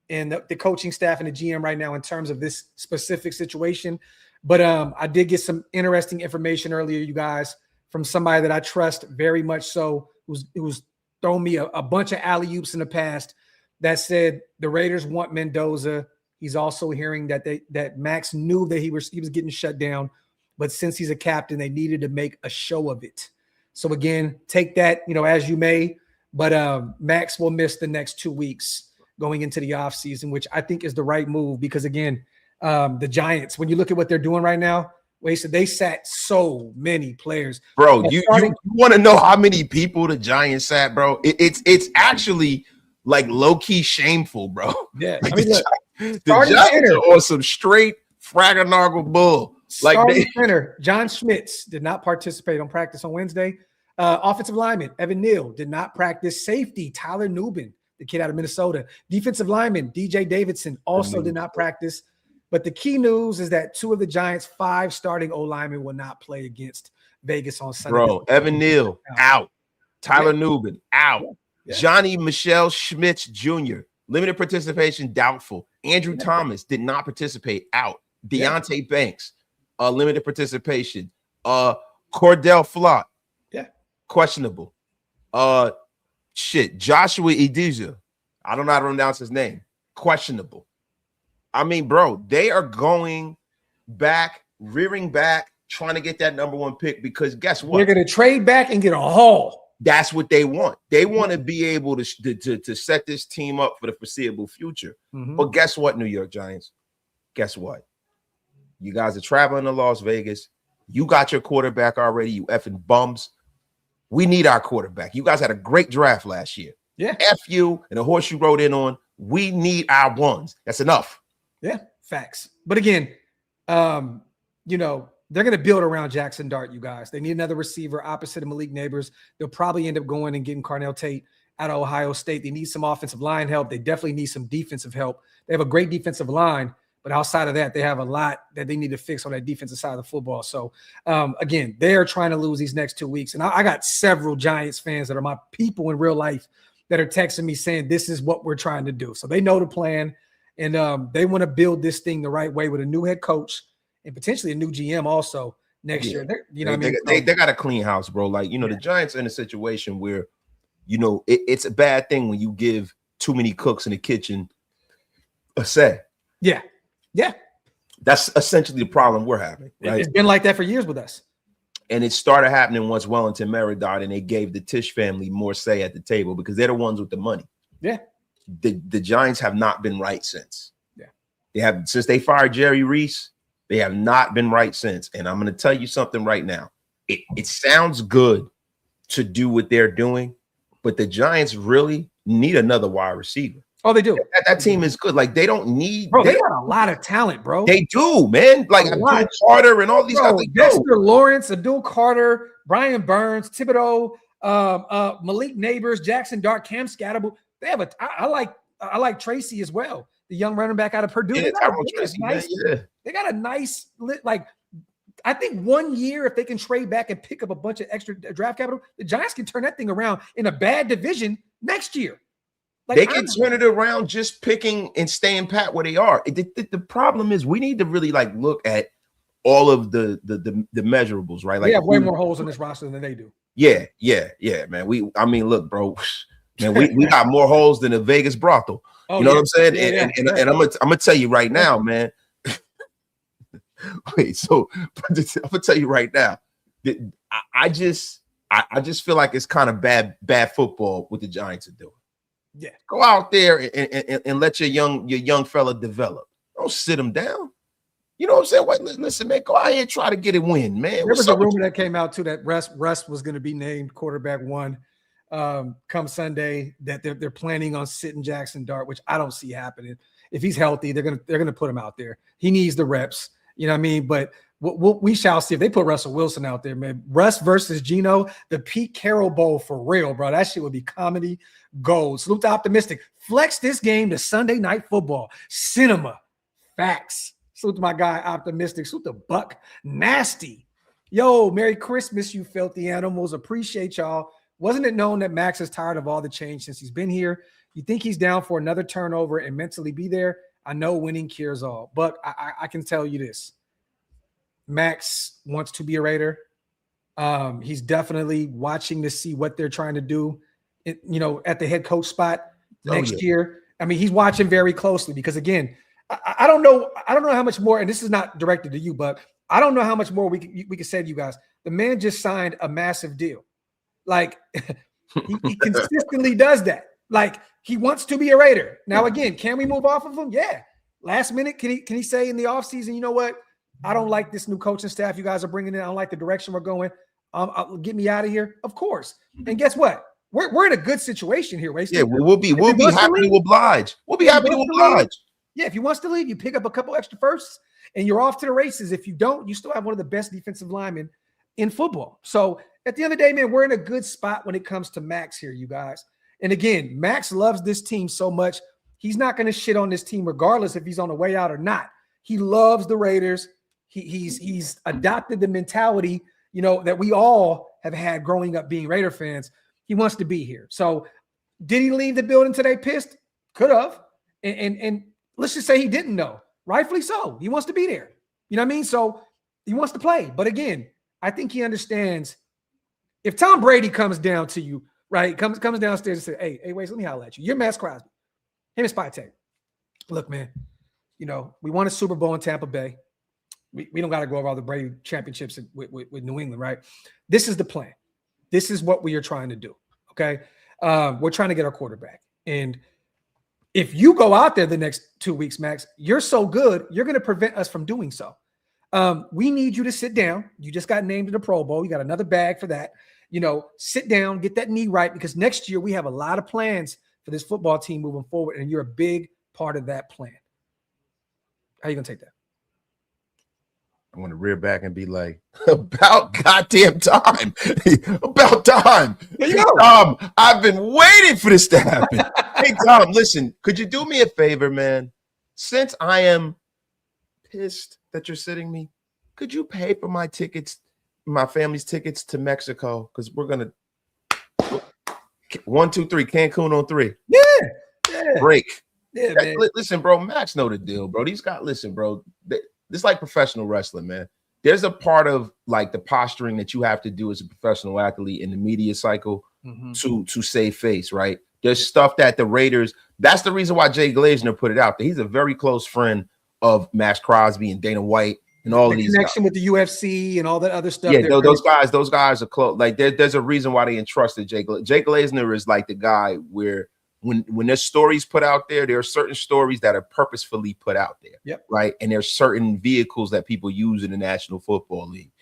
Speaker 1: and the coaching staff and the GM right now in terms of this specific situation. But I did get some interesting information earlier, you guys, from somebody that I trust very much so, who's thrown me a bunch of alley-oops in the past, that said the Raiders want Mendoza. He's also hearing that Max knew that he was getting shut down, but since he's a captain, they needed to make a show of it. So again, take that, as you may, but Max will miss the next 2 weeks going into the offseason, which I think is the right move because again, the Giants, when you look at what they're doing right now, they sat so many players.
Speaker 3: Bro, you want to know how many people the Giants sat, bro? It's actually like low-key shameful, bro.
Speaker 1: Yeah,
Speaker 3: like the Giants are on some straight Fragonargle bull.
Speaker 1: Center John Schmitz did not participate on practice on Wednesday. Offensive lineman Evan Neal did not practice. Safety Tyler Nubin, the kid out of Minnesota. Defensive lineman DJ Davidson also did not practice. But the key news is that 2 of the Giants' 5 starting O-linemen will not play against Vegas on Sunday.
Speaker 3: Bro, Evan Neal out. Tyler Nubin out. Yeah. Johnny Michelle Schmitz Jr. limited participation doubtful. Andrew Thomas did not participate out. Deontay Banks, limited participation. Cordell Flott, questionable. Joshua Idija, I don't know how to pronounce his name, questionable. I mean, bro, they are going back, rearing back, trying to get that number 1 pick because guess what?
Speaker 1: They're going to trade back and get a haul.
Speaker 3: That's what they want. They want to be able to set this team up for the foreseeable future. But guess what, New York Giants? Guess what? You guys are traveling to Las Vegas. You got your quarterback already, you effing bums. We need our quarterback. You guys had a great draft last year.
Speaker 1: Yeah.
Speaker 3: F you and the horse you rode in on. We need our ones. That's enough.
Speaker 1: Yeah, facts. But again, they're going to build around Jackson Dart, you guys. They need another receiver opposite of Malik Neighbors. They'll probably end up going and getting Carnell Tate out of Ohio State. They need some offensive line help. They definitely need some defensive help. They have a great defensive line, but outside of that, they have a lot that they need to fix on that defensive side of the football. So, again, they're trying to lose these next 2 weeks. And I got several Giants fans that are my people in real life that are texting me saying this is what we're trying to do. So they know the plan, and they want to build this thing the right way with a new head coach and potentially a new GM also next year.
Speaker 3: They got a clean house, bro. Like, the Giants are in a situation where, it's a bad thing when you give too many cooks in the kitchen a say.
Speaker 1: Yeah. Yeah.
Speaker 3: That's essentially the problem we're having. Right?
Speaker 1: It's been like that for years with us.
Speaker 3: And it started happening once Wellington Merritt died and they gave the Tisch family more say at the table because they're the ones with the money.
Speaker 1: Yeah.
Speaker 3: The Giants have not been right since.
Speaker 1: Yeah.
Speaker 3: They have, since they fired Jerry Reese, they have not been right since. And I'm going to tell you something right now. It sounds good to do what they're doing, but the Giants really need another wide receiver.
Speaker 1: Oh, they do.
Speaker 3: That team is good. Like, they don't need.
Speaker 1: Bro, they got a lot of talent, bro.
Speaker 3: They do, man. Like Abdul Carter and all these guys.
Speaker 1: Dexter Lawrence, Abdul Carter, Brian Burns, Thibodeau, Malik Neighbors, Jackson Dart, Cam Scatterable. They have I like Tracy as well, the young running back out of Purdue.
Speaker 3: Yeah,
Speaker 1: they got a nice, like, I think 1 year, if they can trade back and pick up a bunch of extra draft capital, the Giants can turn that thing around in a bad division next year. Like,
Speaker 3: they can turn it around just picking and staying pat where they are. The problem is we need to really look at all of the measurables, right? Like,
Speaker 1: we have way more holes in this roster than they do.
Speaker 3: Yeah, man. Look, bro, man, we got more holes than a Vegas brothel. You know what I'm saying? And I'm gonna tell you right now, man. Wait, so I'm gonna tell you right now that I just feel like it's kind of bad football what the Giants are doing.
Speaker 1: Yeah,
Speaker 3: go out there and let your young fella develop. Don't sit him down. You know what I'm saying? Wait, listen, man, go out here and try to get a win, man.
Speaker 1: There was a rumor that came out too that Russ was going to be named quarterback 1 come Sunday. That they're planning on sitting Jackson Dart, which I don't see happening. If he's healthy, they're gonna put him out there. He needs the reps. You know what I mean? But we shall see if they put Russell Wilson out there, man. Russ versus Geno, the Pete Carroll Bowl for real, bro. That shit would be comedy gold. Salute to Optimistic. Flex this game to Sunday Night Football. Cinema. Facts. Salute to my guy, Optimistic. Salute to Buck Nasty. Yo, Merry Christmas, you filthy animals. Appreciate y'all. Wasn't it known that Max is tired of all the change since he's been here? You think he's down for another turnover and mentally be there? I know winning cures all. But I can tell you this. Max wants to be a Raider. He's definitely watching to see what they're trying to do, at the head coach spot next year. I mean, he's watching very closely because, again, I don't know how much more, and this is not directed to you, but I don't know how much more we can say to you guys. The man just signed a massive deal. Like, he consistently does that. Like, he wants to be a Raider. Now, again, can we move off of him? Yeah. Last minute, can he say in the offseason, you know what? I don't like this new coaching staff you guys are bringing in. I don't like the direction we're going. Get me out of here. Of course. And guess what? We're in a good situation here, Ray.
Speaker 3: Yeah, we'll be happy to oblige. We'll be happy to oblige.
Speaker 1: Yeah, if he wants to leave, you pick up a couple extra firsts and you're off to the races. If you don't, you still have one of the best defensive linemen in football. So at the end of the day, man, we're in a good spot when it comes to Max here, you guys. And again, Max loves this team so much. He's not going to shit on this team regardless if he's on the way out or not. He loves the Raiders. He's adopted the mentality, that we all have had growing up being Raider fans. He wants to be here. So did he leave the building today pissed? Could have. And let's just say he didn't know. Rightfully so. He wants to be there. You know what I mean? So he wants to play. But again, I think he understands if Tom Brady comes down to you, right? Comes downstairs and says, hey, wait, let me holler at you. You're Maxx Crosby. Him and Spy Tech. Look, man, we won a Super Bowl in Tampa Bay. We don't got to go over all the Brady championships with New England, right? This is the plan. This is what we are trying to do, okay? We're trying to get our quarterback. And if you go out there the next 2 weeks, Max, you're so good, you're going to prevent us from doing so. We need you to sit down. You just got named in the Pro Bowl. You got another bag for that. Sit down, get that knee right, because next year we have a lot of plans for this football team moving forward, and you're a big part of that plan. How are you going to take that?
Speaker 3: I'm going to rear back and be like, about goddamn time. About time.
Speaker 1: There you go.
Speaker 3: Tom, I've been waiting for this to happen. Hey, Tom, listen, could you do me a favor, man? Since I am pissed that you're sitting me, could you pay for my tickets, my family's tickets to Mexico? Because we're going to 1, 2, 3, Cancun on 3.
Speaker 1: Yeah.
Speaker 3: Break.
Speaker 1: Yeah, man.
Speaker 3: Listen, bro, Max know the deal, bro. Listen, bro. This is like professional wrestling, man. There's a part of like the posturing that you have to do as a professional athlete in the media cycle to save face, right? There's stuff that the Raiders, that's the reason why Jay Glazner put it out there. He's a very close friend of Maxx Crosby and Dana White and all of these
Speaker 1: connection
Speaker 3: guys.
Speaker 1: with the UFC and all that other stuff.
Speaker 3: Yeah, those guys are close. Like there's a reason why they entrusted Jay Glazner. Jay Glazner is like the guy where when there's stories put out there are certain stories that are purposefully put out there.
Speaker 1: Yep.
Speaker 3: Right. And there's certain vehicles that people use in the National Football League.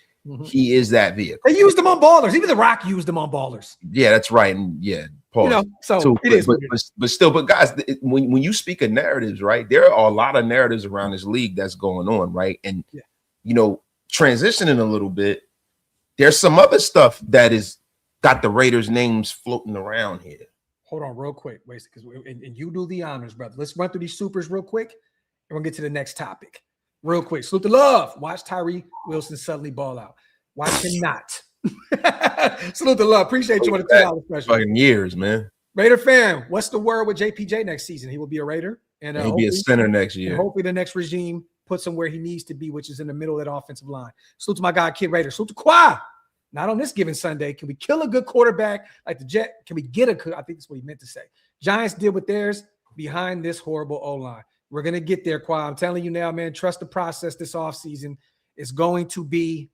Speaker 3: He is that vehicle.
Speaker 1: They used them on Ballers. Even The Rock used them on Ballers.
Speaker 3: Yeah, that's right. And yeah, pause. But guys, when you speak of narratives, right, there are a lot of narratives around this league that's going on, right? And transitioning a little bit, there's some other stuff that is got the Raiders names floating around here.
Speaker 1: Hold on real quick. Wait, because and you do the honors, brother. Let's run through these supers real quick, and we'll get to the next topic. Real quick. Salute to Love. Watch Tyree Wilson suddenly ball out. Watch him not. Salute to Love. Appreciate you on the $2 special.
Speaker 3: Fucking years, man.
Speaker 1: Raider fan, what's the word with JPJ next season? He will be a Raider. And
Speaker 3: he'll be a center next year.
Speaker 1: And hopefully the next regime puts him where he needs to be, which is in the middle of that offensive line. Salute to my guy, Kid Raider. Salute to Qua. Not on this given Sunday. Can we kill a good quarterback like the Jet? Can we get I think that's what he meant to say. Giants did with theirs behind this horrible O-line. We're going to get there, Qua. I'm telling you now, man, trust the process this offseason. It's going to be,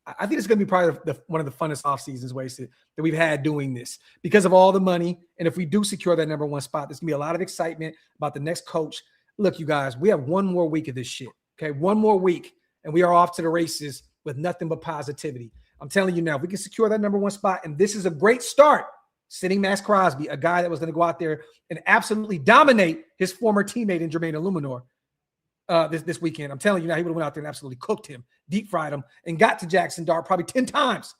Speaker 1: I think it's going to be probably one of the funnest offseasons wasted that we've had doing this because of all the money. And if we do secure that number one spot, there's going to be a lot of excitement about the next coach. Look, you guys, we have one more week of this shit. Okay, one more week, and we are off to the races with nothing but positivity. I'm telling you now, if we can secure that number one spot, and this is a great start, sitting Maxx Crosby, a guy that was going to go out there and absolutely dominate his former teammate in Jermaine Illuminor this weekend. I'm telling you now, he would have went out there and absolutely cooked him, deep fried him, and got to Jackson Dart probably 10 times.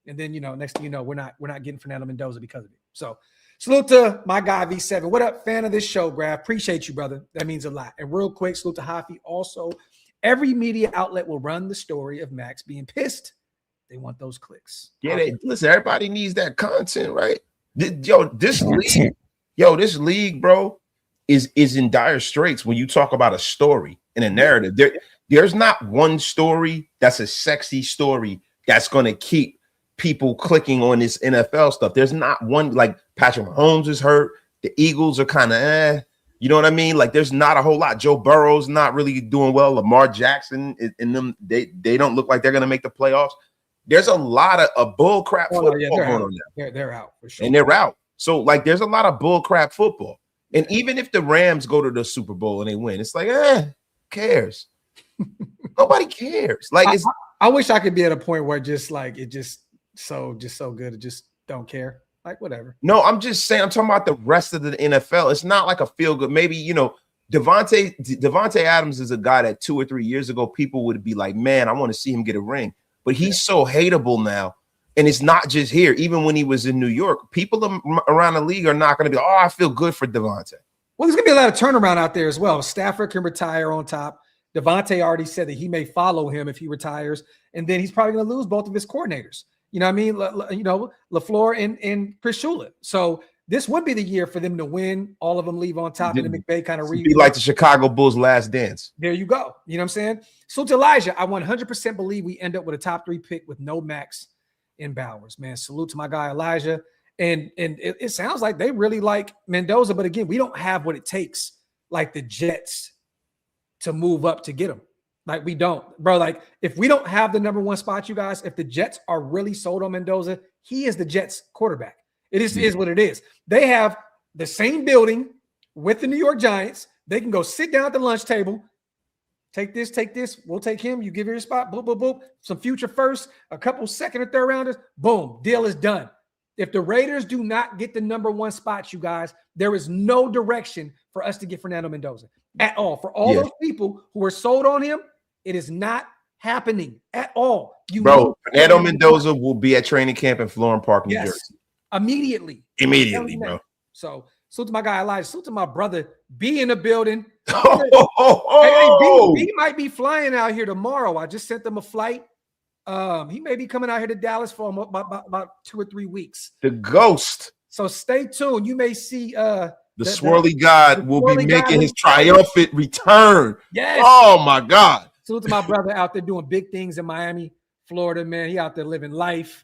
Speaker 1: And then, next thing you know, we're not getting Fernando Mendoza because of it. So salute to my guy, V7. What up, fan of this show, Graphk? Appreciate you, brother. That means a lot. And real quick, salute to Hafi. Also, every media outlet will run the story of Max being pissed. They want those clicks.
Speaker 3: Yeah, listen, everybody needs that content, right? This league, bro, is in dire straits when you talk about a story and a narrative. There's not one story that's a sexy story that's going to keep people clicking on this NFL stuff. There's not one, like Patrick Mahomes is hurt. The Eagles are kind of you know what I mean? Like there's not a whole lot. Joe Burrow's not really doing well. Lamar Jackson and them, they don't look like they're going to make the playoffs. There's a lot of bull crap football going on now.
Speaker 1: They're out for sure.
Speaker 3: And they're out. So like there's a lot of bull crap football. And even if the Rams go to the Super Bowl and they win, it's like, who cares? Nobody cares. Like
Speaker 1: I wish I could be at a point where just like it just so good, it just don't care. Like whatever.
Speaker 3: No, I'm just saying, I'm talking about the rest of the NFL. It's not like a feel good. Maybe Devontae Adams is a guy that 2 or 3 years ago people would be like, man, I want to see him get a ring. But he's so hateable now. And it's not just here. Even when he was in New York, people around the league are not going to be, I feel good for Devontae.
Speaker 1: Well, there's going to be a lot of turnaround out there as well. Stafford can retire on top. Devontae already said that he may follow him if he retires. And then he's probably going to lose both of his coordinators. You know what I mean? LaFleur and Chris Shula. So this would be the year for them to win. All of them leave on top, and the McVay kind of
Speaker 3: be like the Chicago Bulls' last dance.
Speaker 1: There you go. You know what I'm saying? So to Elijah, I 100% believe we end up with a top 3 pick with no Max in Bowers. Man, salute to my guy Elijah. And it sounds like they really like Mendoza, but again, we don't have what it takes, like the Jets, to move up to get him. Like we don't, bro. Like if we don't have the number 1 spot, you guys, if the Jets are really sold on Mendoza, he is the Jets quarterback. It is what it is. They have the same building with the New York Giants. They can go sit down at the lunch table. Take this. We'll take him. You give your spot. Boop, boop, boop. Some future first, a couple second or third rounders. Boom. Deal is done. If the Raiders do not get the number 1 spot, you guys, there is no direction for us to get Fernando Mendoza at all. For all those people who are sold on him, it is not happening at all.
Speaker 3: Bro, Fernando Mendoza will be at training camp in Florham Park, New Jersey.
Speaker 1: Immediately,
Speaker 3: bro.
Speaker 1: So, salute to my guy Elijah. Salute to my brother B in the building.
Speaker 3: Hey,
Speaker 1: B might be flying out here tomorrow. I just sent them a flight. He may be coming out here to Dallas for about 2 or 3 weeks.
Speaker 3: The ghost.
Speaker 1: So stay tuned. You may see
Speaker 3: the swirly God will be making his triumphant return.
Speaker 1: Yes.
Speaker 3: Oh my God.
Speaker 1: Salute to my brother out there doing big things in Miami, Florida, man. He out there living life,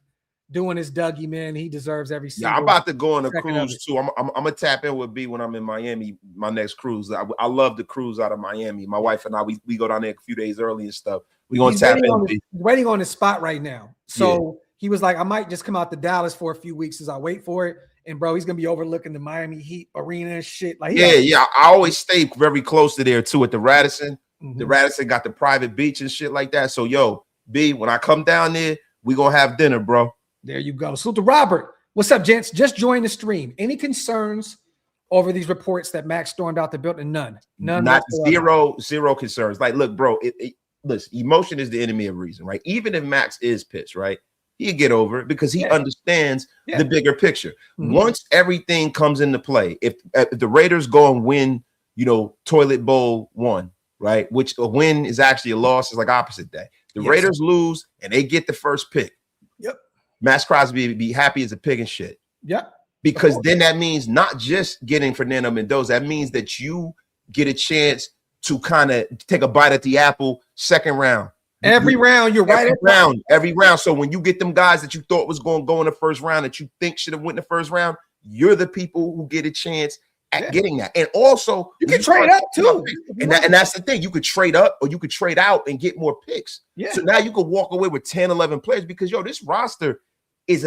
Speaker 1: doing his Dougie, man. He deserves every single.
Speaker 3: Yeah, I'm about to go on a cruise too. I'm gonna tap in with B when I'm in Miami. My next cruise. I love the cruise out of Miami. My wife and I, we go down there a few days early and stuff. We're gonna tap in.
Speaker 1: He's waiting on his spot right now. So he was like, I might just come out to Dallas for a few weeks as I wait for it. And bro, he's gonna be overlooking the Miami Heat arena and shit. Like,
Speaker 3: I always stay very close to there too at the Radisson. The Radisson got the private beach and shit like that. So yo, B, when I come down there, we gonna have dinner, bro.
Speaker 1: There you go. Salute to Robert. What's up, gents? Just joined the stream. Any concerns over these reports that Max stormed out the building? None.
Speaker 3: Not zero concerns. Like, look, bro, listen, emotion is the enemy of reason, right? Even if Max is pissed, right? He'll get over it because he understands the bigger picture. Once everything comes into play, if the Raiders go and win, Toilet Bowl 1, right? Which a win is actually a loss, is like opposite day. The Raiders lose and they get the first pick. Maxx Crosby would be happy as a pig and shit. Because then that means not just getting Fernando Mendoza, that means that you get a chance to kind of take a bite at the apple second round.
Speaker 1: Every round, you're right.
Speaker 3: Every round. So when you get them guys that you thought was going to go in the first round that you think should have went in the first round, you're the people who get a chance at getting that. And also,
Speaker 1: you can trade up too.
Speaker 3: And that's the thing. You could trade up or you could trade out and get more picks. So now you could walk away with 10, 11 players because, this roster is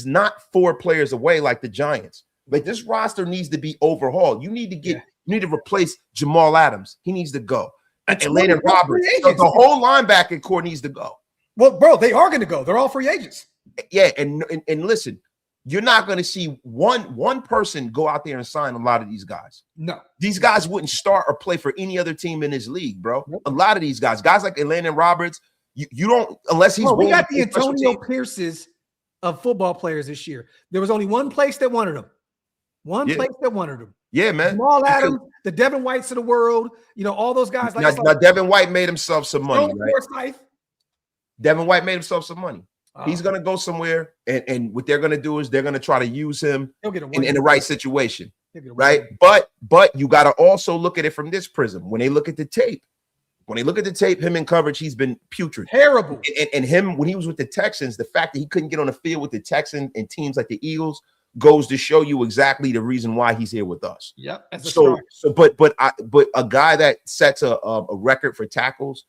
Speaker 3: not 4 players away like the Giants. Like this roster needs to be overhauled. You need to replace Jamal Adams. He needs to go. And Landon Roberts. So the whole linebacking core needs to go.
Speaker 1: Well, bro, they are going to go. They're all free agents.
Speaker 3: Yeah, and listen, you're not going to see one person go out there and sign a lot of these guys.
Speaker 1: No.
Speaker 3: These guys wouldn't start or play for any other team in this league, bro. Nope. A lot of these guys like Landon Roberts, you don't, unless he's
Speaker 1: we got the Antonio Pierces of football players this year. There was only one place that wanted them. Place that wanted them.
Speaker 3: Yeah, man.
Speaker 1: Jamal Adams, the Devin Whites of the world, all those guys.
Speaker 3: Now Devin White made himself some money, right? Devin White made himself some money. He's going to go somewhere, and what they're going to do is they're going to try to use him in the right situation, right? But you got to also look at it from this prism. When they look at the tape, him in coverage, he's been putrid. Terrible. And him, when he was with the Texans, the fact that he couldn't get on the field with the Texans and teams like the Eagles goes to show you exactly the reason why he's here with us. But a guy that sets a record for tackles,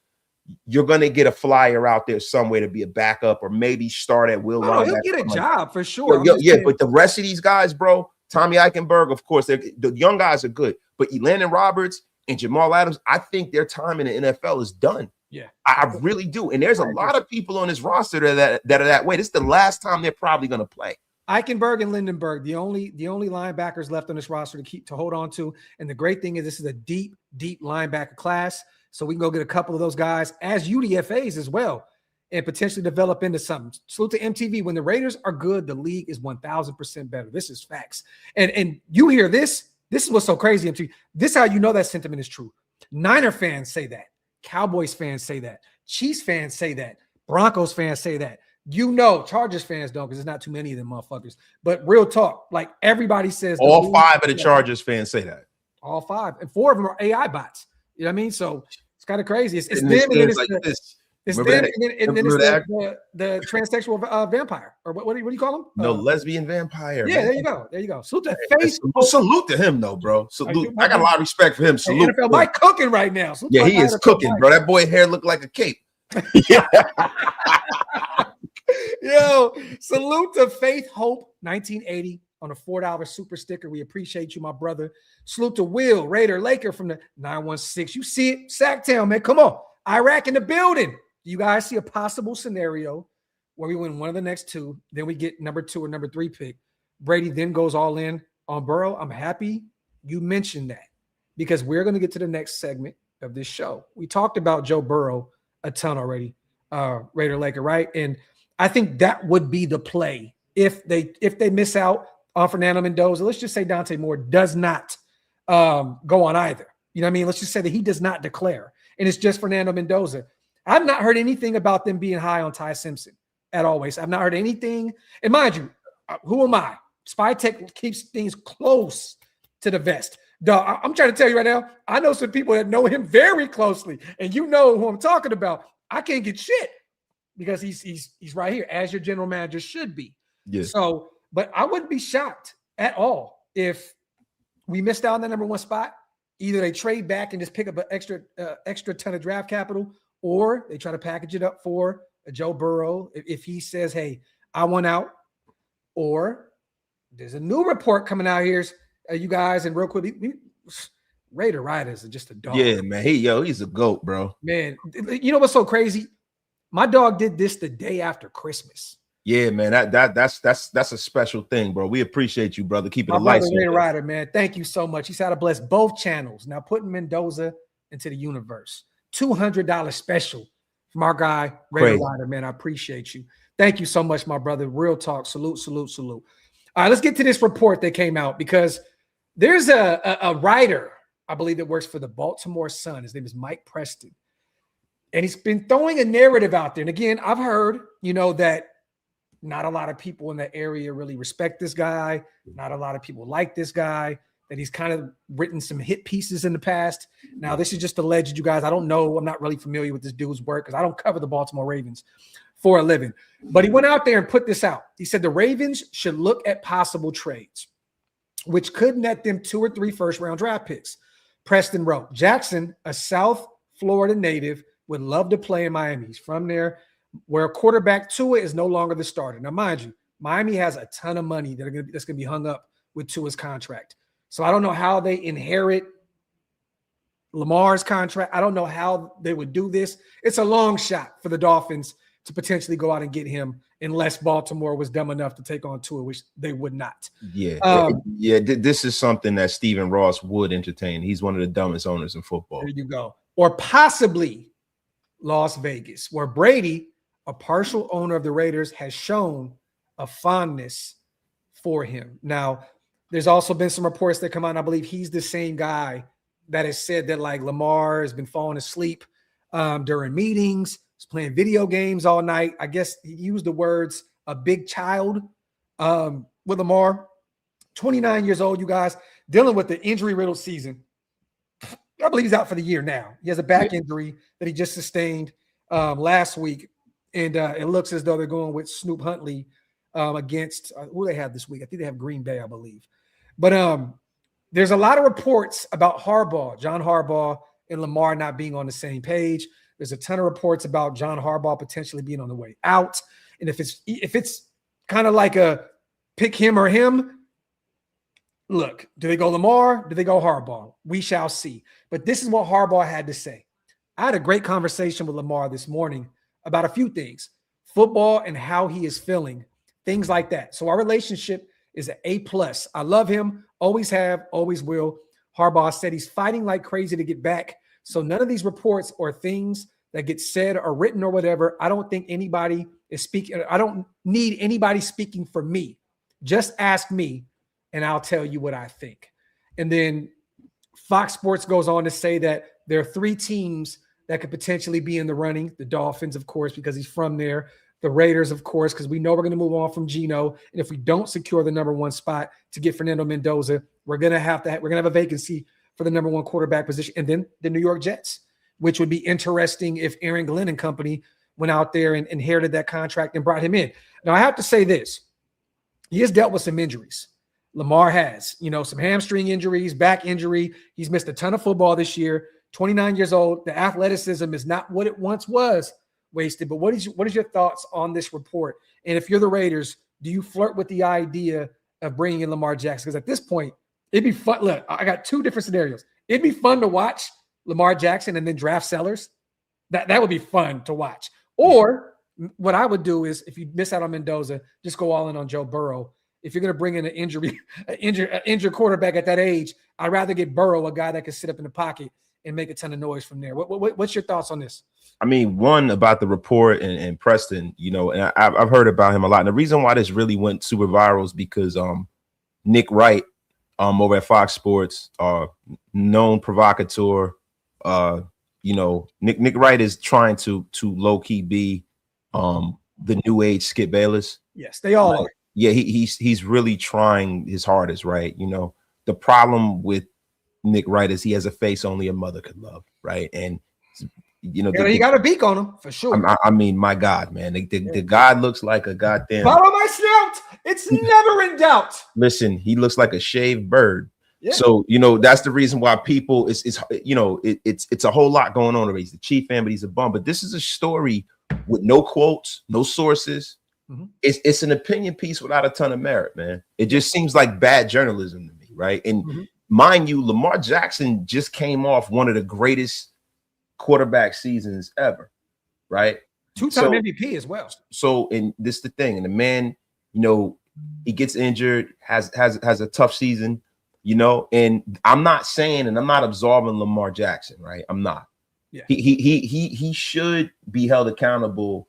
Speaker 3: you're going to get a flyer out there somewhere to be a backup or maybe start at will.
Speaker 1: He'll get a job for sure.
Speaker 3: But the rest of these guys, bro, Tommy Eichenberg, of course, the young guys are good. But Landon Roberts and Jamal Adams, I think their time in the NFL is done.
Speaker 1: Yeah,
Speaker 3: I really do. And there's a lot of people on this roster that are that way. This is the last time they're probably going to play.
Speaker 1: Eichenberg and Lindenberg, the only linebackers left on this roster to hold on to. And the great thing is this is a deep linebacker class. So we can go get a couple of those guys as UDFAs as well and potentially develop into something. Salute to MTV. When the Raiders are good, the league is 1,000% better. This is facts. And you hear this. This is what's so crazy, MTV. This is how you know that sentiment is true. Niner fans say that. Cowboys fans say that. Chiefs fans say that. Broncos fans say that. You know, Chargers fans don't because there's not too many of them motherfuckers. But real talk, like everybody says,
Speaker 3: All 5 of the Chargers fans say that.
Speaker 1: All 5, and 4 of them are AI bots. You know what I mean? So it's kind of crazy. It's them,
Speaker 3: and
Speaker 1: then it's
Speaker 3: like
Speaker 1: this. It's
Speaker 3: Remember
Speaker 1: them,
Speaker 3: that?
Speaker 1: and then it's the transsexual vampire, or what do you call him?
Speaker 3: No, lesbian vampire.
Speaker 1: Yeah,
Speaker 3: man.
Speaker 1: there you go. Salute to face.
Speaker 3: Salute to him though, bro. Salute. I got a lot of respect for him. Salute.
Speaker 1: NFL Mike cooking right now. Salute
Speaker 3: yeah, he is cooking, Mike. Bro. That boy hair looked like a cape. Yeah.
Speaker 1: Yo, salute to Faith Hope 1980 on a $4 super sticker. We appreciate you, my brother. Salute to Will Raider Laker from the 916. You see it, Sacktown, man. Come on, Iraq in the building. You guys see a possible scenario where we win one of the next 2, then we get number 2 or number 3 pick. Brady then goes all in on Burrow. I'm happy you mentioned that because we're going to get to the next segment of this show. We talked about Joe Burrow a ton already, Raider Laker, right? And I think that would be the play if they miss out on Fernando Mendoza. Let's just say Dante Moore does not go on either. You know what I mean? Let's just say that he does not declare, and it's just Fernando Mendoza. I've not heard anything about them being high on Ty Simpson at all. I've not heard anything. And mind you, who am I? Spy Tech keeps things close to the vest. Dog, I'm trying to tell you right now, I know some people that know him very closely, and you know who I'm talking about. I can't get shit because he's right here as your general manager should be.
Speaker 3: Yeah.
Speaker 1: So, but I wouldn't be shocked at all if we missed out on the number 1 spot. Either they trade back and just pick up an extra ton of draft capital, or they try to package it up for a Joe Burrow if he says, "Hey, I want out." Or there's a new report coming out here, you guys, and real quick, Raider Riders are just a dog.
Speaker 3: Yeah, man. He's a goat, bro.
Speaker 1: Man, you know what's so crazy? My dog did this the day after Christmas.
Speaker 3: Yeah, man. That's a special thing, bro. We appreciate you, brother. Keep it a light.
Speaker 1: Raider Rider, man. Thank you so much. He's had to bless both channels. Now putting Mendoza into the universe. $200 special from our guy, Raider Rider, man. I appreciate you. Thank you so much, my brother. Real talk. Salute, salute, salute. All right, let's get to this report that came out because there's a writer, I believe, that works for the Baltimore Sun. His name is Mike Preston. And he's been throwing a narrative out there. And again, I've heard, that not a lot of people in that area really respect this guy. Not a lot of people like this guy, that he's kind of written some hit pieces in the past. Now, this is just alleged, you guys. I don't know. I'm not really familiar with this dude's work because I don't cover the Baltimore Ravens for a living. But he went out there and put this out. He said the Ravens should look at possible trades, which could net them 2 or 3 first-round draft picks. Preston wrote, Jackson, a South Florida native, would love to play in Miami. He's from there, where quarterback Tua is no longer the starter. Now, mind you, Miami has a ton of money that's going to be hung up with Tua's contract. So I don't know how they inherit Lamar's contract. I don't know how they would do this. It's a long shot for the Dolphins to potentially go out and get him unless Baltimore was dumb enough to take on Tua, which they would not.
Speaker 3: Yeah. This is something that Stephen Ross would entertain. He's one of the dumbest owners in football.
Speaker 1: There you go. Or possibly Las Vegas, where Brady, a partial owner of the Raiders, has shown a fondness for him. Now, there's also been some reports that come out, and I believe he's the same guy that has said that, like, Lamar has been falling asleep during meetings, he's playing video games all night. I guess he used the words a big child with Lamar. 29 years old, you guys, dealing with the injury-riddled season. I believe he's out for the year now. He has a back injury that he just sustained last week, and it looks as though they're going with Snoop Huntley against who they have this week. I think they have Green Bay, I believe. But there's a lot of reports about John Harbaugh, and Lamar not being on the same page. There's a ton of reports about John Harbaugh potentially being on the way out, and if it's kind of like a pick him or him. Look, do they go Lamar? Do they go Harbaugh? We shall see. But this is what Harbaugh had to say. I had a great conversation with Lamar this morning about a few things, football and how he is feeling, things like that. So our relationship is an A+. I love him, always have, always will. Harbaugh said he's fighting like crazy to get back. So none of these reports or things that get said or written or whatever, I don't think anybody is speaking. I don't need anybody speaking for me. Just ask me, and I'll tell you what I think. And then Fox Sports goes on to say that there are 3 teams that could potentially be in the running. The Dolphins, of course, because he's from there. the Raiders, of course, because we know we're going to move on from Geno. And if we don't secure the number 1 spot to get Fernando Mendoza, we're going to have a vacancy for the number 1 quarterback position. And then the New York Jets, which would be interesting if Aaron Glenn and company went out there and inherited that contract and brought him in. Now, I have to say this. He has dealt with some injuries. Lamar has, some hamstring injuries, back injury. He's missed a ton of football this year. 29 years old. The athleticism is not what it once was. Wasted. But what is your thoughts on this report? And if you're the Raiders, do you flirt with the idea of bringing in Lamar Jackson? Because at this point, it'd be fun. Look, I got 2 different scenarios. It'd be fun to watch Lamar Jackson and then draft Sellers. That would be fun to watch. Or what I would do is, if you miss out on Mendoza, just go all in on Joe Burrow. If you're going to bring in an injured quarterback at that age, I'd rather get Burrow, a guy that can sit up in the pocket and make a ton of noise from there. What's your thoughts on this?
Speaker 3: I mean, one, about the report and Preston, and I've heard about him a lot. And the reason why this really went super viral is because Nick Wright over at Fox Sports, known provocateur, Nick Wright is trying to low-key be the new age Skip Bayless.
Speaker 1: Yes, they all are.
Speaker 3: Yeah, he's really trying his hardest, right? The problem with Nick Wright is he has a face only a mother could love, right? And you
Speaker 1: got a beak on him for sure.
Speaker 3: I mean, my God, man, the guy looks like a goddamn.
Speaker 1: Follow my snout. It's never in doubt.
Speaker 3: Listen, he looks like a shaved bird.
Speaker 1: Yeah.
Speaker 3: So that's the reason why people it's a whole lot going on. He's the Chief fan, but he's a bum. But this is a story with no quotes, no sources.
Speaker 1: Mm-hmm.
Speaker 3: It's an opinion piece without a ton of merit, man. It just seems like bad journalism to me, right? And mind you, Lamar Jackson just came off one of the greatest quarterback seasons ever, right?
Speaker 1: 2-time MVP as well.
Speaker 3: So, and this is the thing, and the man, he gets injured, has a tough season, and I'm not saying, and I'm not absolving Lamar Jackson, right? I'm not.
Speaker 1: Yeah.
Speaker 3: He should be held accountable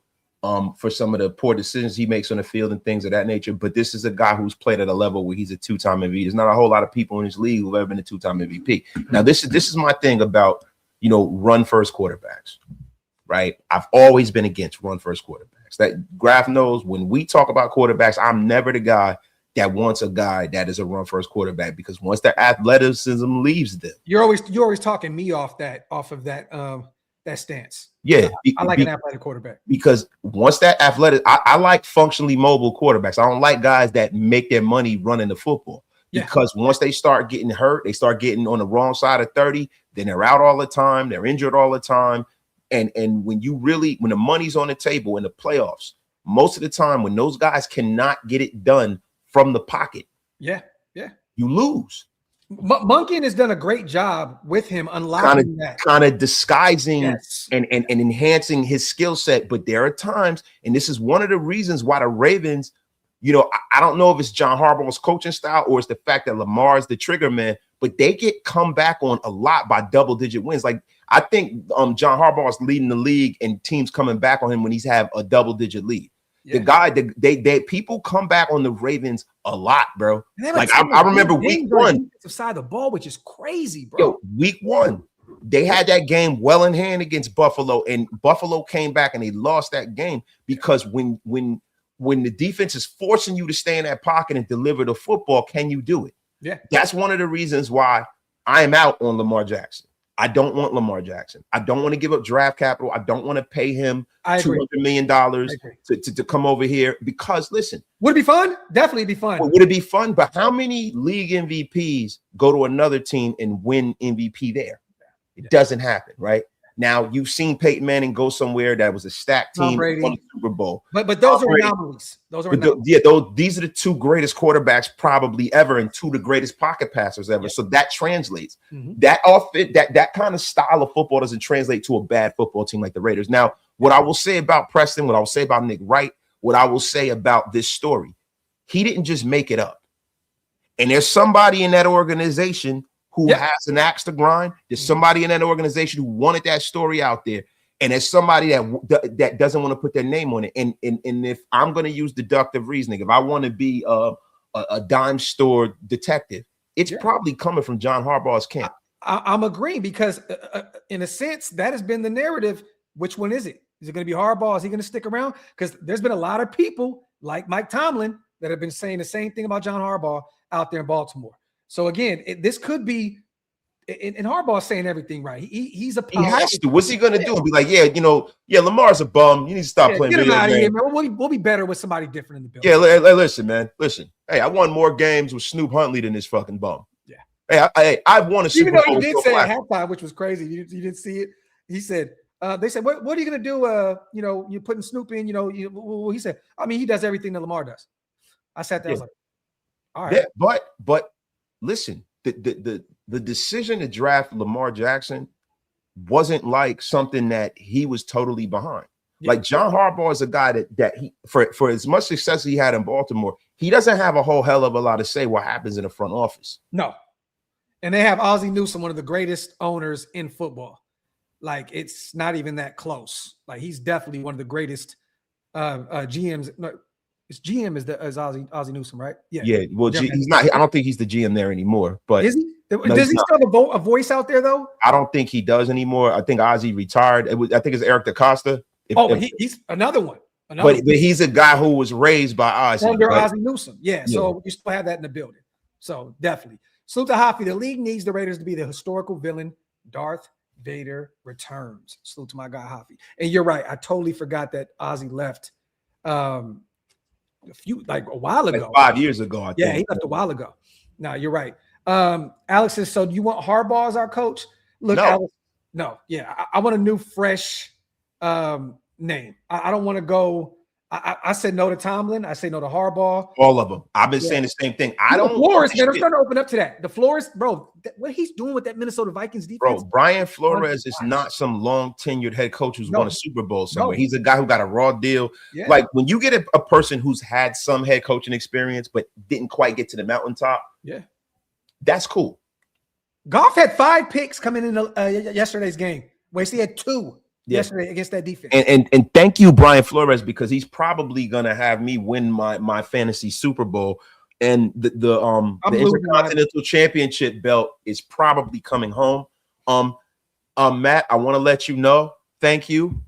Speaker 3: for some of the poor decisions he makes on the field and things of that nature. But this is a guy who's played at a level where he's a 2-time MVP. There's not a whole lot of people in this league who've ever been a 2-time MVP. Now, this is my thing about, run first quarterbacks, right? I've always been against run first quarterbacks. That Graphk knows when we talk about quarterbacks, I'm never the guy that wants a guy that is a run first quarterback, because once their athleticism leaves them,
Speaker 1: you're always talking me off of that stance.
Speaker 3: Yeah,
Speaker 1: I like an athletic quarterback,
Speaker 3: because once that athletic, I like functionally mobile quarterbacks. I don't like guys that make their money running the football. Yeah. Because once they start getting hurt, they start getting on the wrong side of 30, then they're out all the time, they're injured all the time. And when the money's on the table in the playoffs, most of the time when those guys cannot get it done from the pocket,
Speaker 1: you
Speaker 3: lose.
Speaker 1: Monken has done a great job with him unlocking
Speaker 3: kind of disguising and enhancing his skill set. But there are times, and this is one of the reasons why the Ravens, I don't know if it's John Harbaugh's coaching style or it's the fact that Lamar's the trigger man, but they get come back on a lot by double-digit wins. Like, I think John Harbaugh is leading the league and teams coming back on him when he's have a double-digit lead. Yeah. The guy, they people come back on the Ravens a lot, bro. Like, I remember week 1
Speaker 1: side of the ball, which is crazy, bro.
Speaker 3: Yo, week 1, they had that game well in hand against Buffalo, and Buffalo came back and they lost that game because when the defense is forcing you to stay in that pocket and deliver the football, can you do it?
Speaker 1: Yeah, that's
Speaker 3: one of the reasons why I am out on Lamar Jackson. I don't want Lamar Jackson. I don't want to give up draft capital. I don't want to pay him $200 million to come over here, because, listen.
Speaker 1: Would it be fun? Definitely be fun.
Speaker 3: Would it be fun? But how many league MVPs go to another team and win MVP there? It doesn't happen, right? Now, you've seen Peyton Manning go somewhere that was a stacked team, won the Super Bowl.
Speaker 1: But those are anomalies.
Speaker 3: These are the 2 greatest quarterbacks probably ever, and 2 of the greatest pocket passers ever. Yeah. So that translates. Mm-hmm. That kind of style of football doesn't translate to a bad football team like the Raiders. Now, what I will say about Preston, what I will say about Nick Wright, what I will say about this story, he didn't just make it up. And there's somebody in that organization who has an axe to grind. There's somebody in that organization who wanted that story out there. And there's somebody that doesn't want to put their name on it. And if I'm going to use deductive reasoning, if I want to be a dime store detective, it's probably coming from John Harbaugh's camp.
Speaker 1: I'm agreeing, because in a sense, that has been the narrative. Which one is it? Is it going to be Harbaugh? Is he going to stick around? Because there's been a lot of people like Mike Tomlin that have been saying the same thing about John Harbaugh out there in Baltimore. So again, this could be, and Harbaugh's saying everything right. He's a
Speaker 3: He has to. What's he gonna do? Be like, Lamar's a bum. You need to stop playing
Speaker 1: get him
Speaker 3: video
Speaker 1: out of here,
Speaker 3: games.
Speaker 1: man. We'll be better with somebody different in the building.
Speaker 3: Yeah, listen, man. Listen. Hey, I won more games with Snoop Huntley than this fucking bum.
Speaker 1: Yeah.
Speaker 3: Hey, I've won a Super Bowl.
Speaker 1: Even though he did say at halftime, which was crazy. You didn't see it. He said, they said, what are you gonna do? You're putting Snoop in. He said, I mean, he does everything that Lamar does. I sat there. I was like, all right.
Speaker 3: Yeah, but listen, the decision to draft Lamar Jackson wasn't like something that he was totally behind. Yeah. Like John Harbaugh is a guy that he for as much success he had in Baltimore, he doesn't have a whole hell of a lot to say what happens in the front office.
Speaker 1: No. And they have Ozzie Newsome, one of the greatest owners in football. Like, it's not even that close. Like, he's definitely one of the greatest GMs. No, his GM is Ozzie Newsome, right? Yeah. Yeah.
Speaker 3: Well, he's not. I don't think he's the GM there anymore. But
Speaker 1: is he? Does he still have a voice out there though?
Speaker 3: I don't think he does anymore. I think Ozzie retired. I think it's Eric DaCosta.
Speaker 1: He's another one.
Speaker 3: But he's a guy who was raised by Ozzie.
Speaker 1: Under Ozzie Newsome. Yeah. So you still have that in the building. So definitely. Salute to Hoffy. The league needs the Raiders to be the historical villain. Darth Vader returns. Salute to my guy Hoffy. And you're right. I totally forgot that Ozzie left a while ago.
Speaker 3: 5 years ago, I think.
Speaker 1: Yeah, he left a while ago. No, you're right. Alex says, so do you want Harbaugh as our coach? Look,
Speaker 3: no.
Speaker 1: Alex, no. Yeah, I want a new, fresh name. I don't want to go. I said no to Tomlin. I say no to Harbaugh.
Speaker 3: All of them. I've been saying the same thing.
Speaker 1: Flores, man, I'm starting to open up to that. The Flores, bro, what he's doing with that Minnesota Vikings defense.
Speaker 3: Bro, Brian Flores is not some long tenured head coach who's won a Super Bowl somewhere. He's a guy who got a raw deal. Yeah. Like when you get a person who's had some head coaching experience but didn't quite get to the mountaintop.
Speaker 1: Yeah.
Speaker 3: That's cool.
Speaker 1: Goff had 5 picks coming in yesterday's game. Wait, he had 2 yesterday against that defense.
Speaker 3: And thank you, Brian Flores, because he's probably gonna have me win my fantasy Super Bowl. And the Intercontinental Championship belt is probably coming home. Matt, I want to let you know, thank you.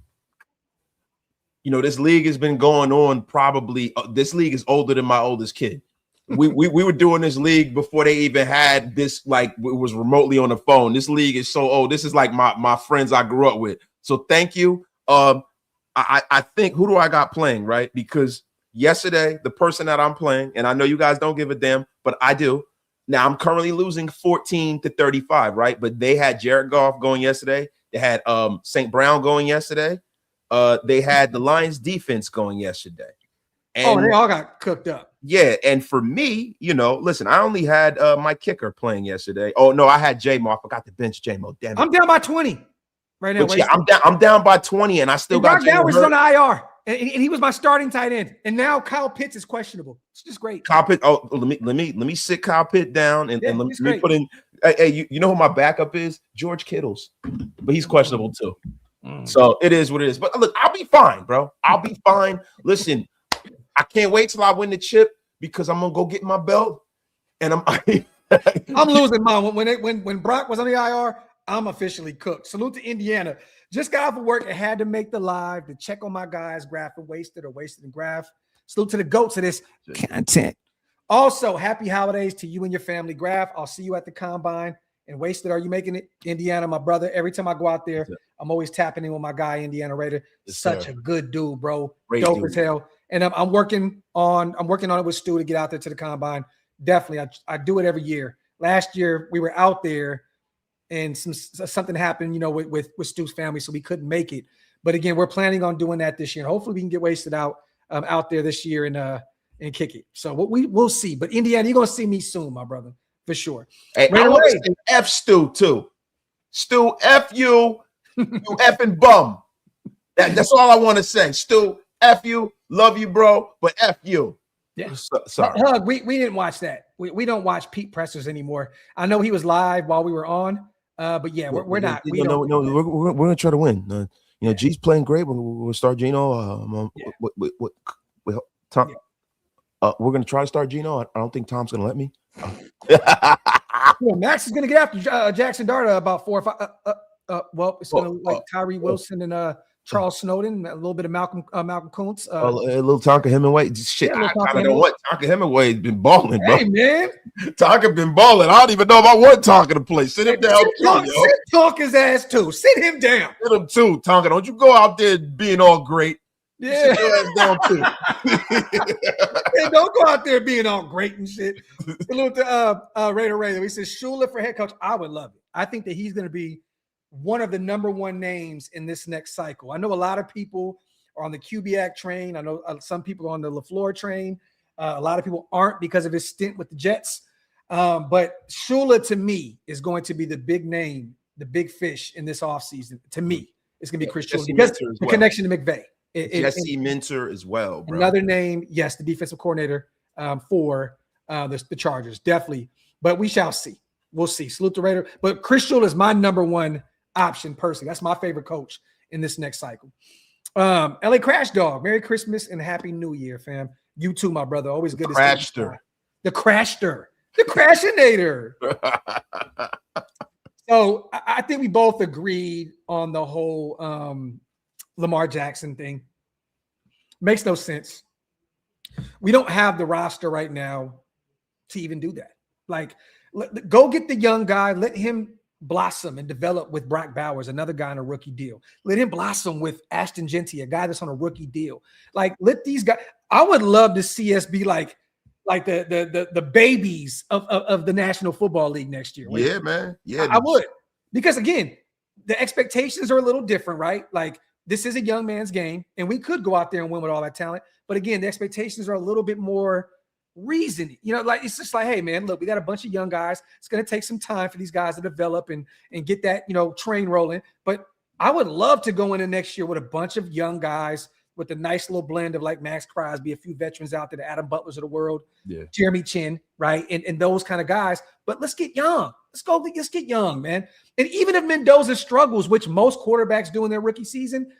Speaker 3: This league has been going on probably. This league is older than my oldest kid. We were doing this league before they even had this, like it was remotely on the phone. This league is so old. This is like my friends I grew up with. So thank you. I think, who do I got playing, right? Because yesterday, the person that I'm playing, and I know you guys don't give a damn, but I do. Now I'm currently losing 14-35, right? But they had Jared Goff going yesterday. They had St. Brown going yesterday. They had the Lions defense going yesterday. And
Speaker 1: they all got cooked up.
Speaker 3: Yeah, and for me, listen, I only had my kicker playing yesterday. Oh no, I had J-Mo. I forgot to bench J-Mo. Damn it.
Speaker 1: I'm down by 20 right now.
Speaker 3: Yeah, I'm down by 20, and I still got
Speaker 1: Dowers on the IR, and he was my starting tight end. And now Kyle Pitts is questionable. It's just great.
Speaker 3: Kyle Pitts. Oh, let me sit Kyle Pitts down and let me put in. Hey, you know who my backup is? George Kittles, but he's questionable too. So it is what it is. But look, I'll be fine, bro. I'll be fine. Listen, I can't wait till I win the chip because I'm gonna go get my belt, and
Speaker 1: I'm losing mine. When Brock was on the IR, I'm officially cooked. Salute to Indiana. Just got off of work and had to make the live to check on my guys, Graphk and Wasted and Graphk. Salute to the goats of this content. Also, happy holidays to you and your family, Graphk. I'll see you at the combine. And Wasted, are you making it? Indiana, my brother. Every time I go out there, I'm always tapping in with my guy, Indiana Raider. Such a good dude, bro. Dope as hell. And I'm working on it with Stu to get out there to the combine. Definitely, I do it every year. Last year we were out there, and something happened, with Stu's family, so we couldn't make it. But again, we're planning on doing that this year. Hopefully, we can get Wasted out there this year and kick it. So we'll see. But Indiana, you're gonna see me soon, my brother, for sure.
Speaker 3: Hey, I want to say F Stu too. Stu, F you, you effing bum. That's all I want to say. Stu, F you, love you, bro, but F you.
Speaker 1: Yeah,
Speaker 3: sorry.
Speaker 1: Hug, we didn't watch that. We don't watch Pete Pressers anymore. I know he was live while we were on, but yeah, we're not. We're
Speaker 3: gonna try to win. G's playing great. We'll start Gino. Tom. Yeah. We're gonna try to start Gino. I don't think Tom's gonna let me.
Speaker 1: Max is gonna get after Jackson Dart about 4 or 5. Well, it's gonna look like Tyree Wilson and Charles Snowden, a little bit of Malcolm Kuntz.
Speaker 3: A little Tonka Hemingway. Shit,
Speaker 1: Yeah,
Speaker 3: I kind of don't want Tonka Hemingway. Been balling, bro.
Speaker 1: Hey, man.
Speaker 3: Tonka been balling. I don't even know if I want Tonka to play. Sit him down,
Speaker 1: Sit Tonka's ass too. Sit him down.
Speaker 3: Sit him too, Tonka. Don't you go out there being all great.
Speaker 1: Yeah.
Speaker 3: Sit your ass down too.
Speaker 1: Yeah, don't go out there being all great and shit. Salute to Raider. He says Shula for head coach. I would love it. I think that he's going to be one of the number one names in this next cycle. I know a lot of people are on the Kubiak train. I know some people are on the LaFleur train. A lot of people aren't because of his stint with the Jets. But Shula, to me, is going to be the big name, the big fish in this offseason. To me, it's going to be Chris Shula because the connection to McVay.
Speaker 3: Jesse Minter as well, bro.
Speaker 1: Another name, yes, the defensive coordinator for the Chargers, definitely. But we shall see. We'll see. Salute the Raider. But Chris Shula is my number one option personally. That's my favorite coach in this next cycle. LA Crash Dog, Merry Christmas and Happy New Year, fam. You too, my brother. Always good to see you. The Crashster. The Crashinator. So I think we both agreed on the whole Lamar Jackson thing. Makes no sense. We don't have the roster right now to even do that. Like, go get the young guy. Let him blossom and develop with Brock Bowers, another guy on a rookie deal. Let him blossom with Ashton Genty, a guy that's on a rookie deal. Like, let these guys. I would love to see us be like the babies of the National Football League next year.
Speaker 3: Yeah, man. Yeah,
Speaker 1: I would, because again, the expectations are a little different, right? Like, this is a young man's game, and we could go out there and win with all that talent. But again, the expectations are a little bit more reasoning. You know, like, it's just like, hey, man, look, we got a bunch of young guys. It's going to take some time for these guys to develop and get that, train rolling. But I would love to go into next year with a bunch of young guys with a nice little blend of like Maxx Crosby, a few veterans out there, the Adam Butlers of the world, Jeremy Chin, right? And those kind of guys. But let's get young. Let's get young, man. And even if Mendoza struggles, which most quarterbacks do in their rookie season,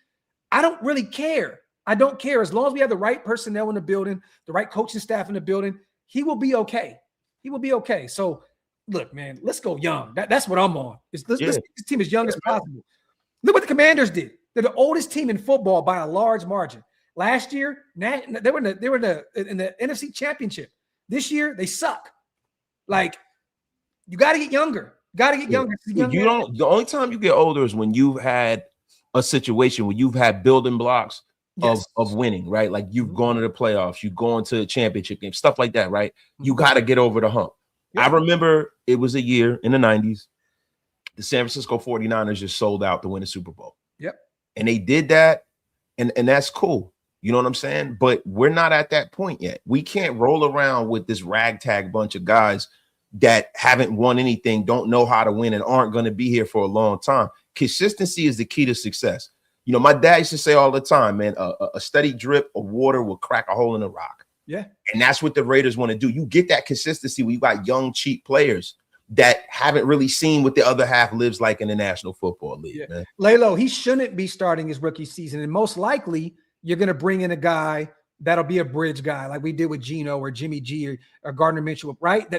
Speaker 1: I don't really care. I don't care. As long as we have the right personnel in the building, the right coaching staff in the building, he will be okay. He will be okay. So, look, man, let's go young. That's what I'm on. Let's get this team as young as possible. Look what the Commanders did. They're the oldest team in football by a large margin. Last year, they were in the NFC Championship. This year, they suck. Like, you got to get younger. Younger.
Speaker 3: The only time you get older is when you've had a situation where you've had building blocks of winning, right? Like, you've gone to the playoffs, you've gone to a championship game, stuff like that, right? You got to get over the hump. Yeah. I remember it was a year in the 90s. The San Francisco 49ers just sold out to win the Super Bowl.
Speaker 1: Yep.
Speaker 3: And they did that, and that's cool. You know what I'm saying? But we're not at that point yet. We can't roll around with this ragtag bunch of guys that haven't won anything, don't know how to win, and aren't going to be here for a long time. Consistency is the key to success. You know, my dad used to say all the time, man, a steady drip of water will crack a hole in a rock.
Speaker 1: Yeah.
Speaker 3: And that's what the Raiders want to do. You get that consistency when you got young, cheap players that haven't really seen what the other half lives like in the National Football League. Man.
Speaker 1: Lalo, he shouldn't be starting his rookie season. And most likely, you're going to bring in a guy that'll be a bridge guy like we did with Geno or Jimmy G or Gardner Minshew, right?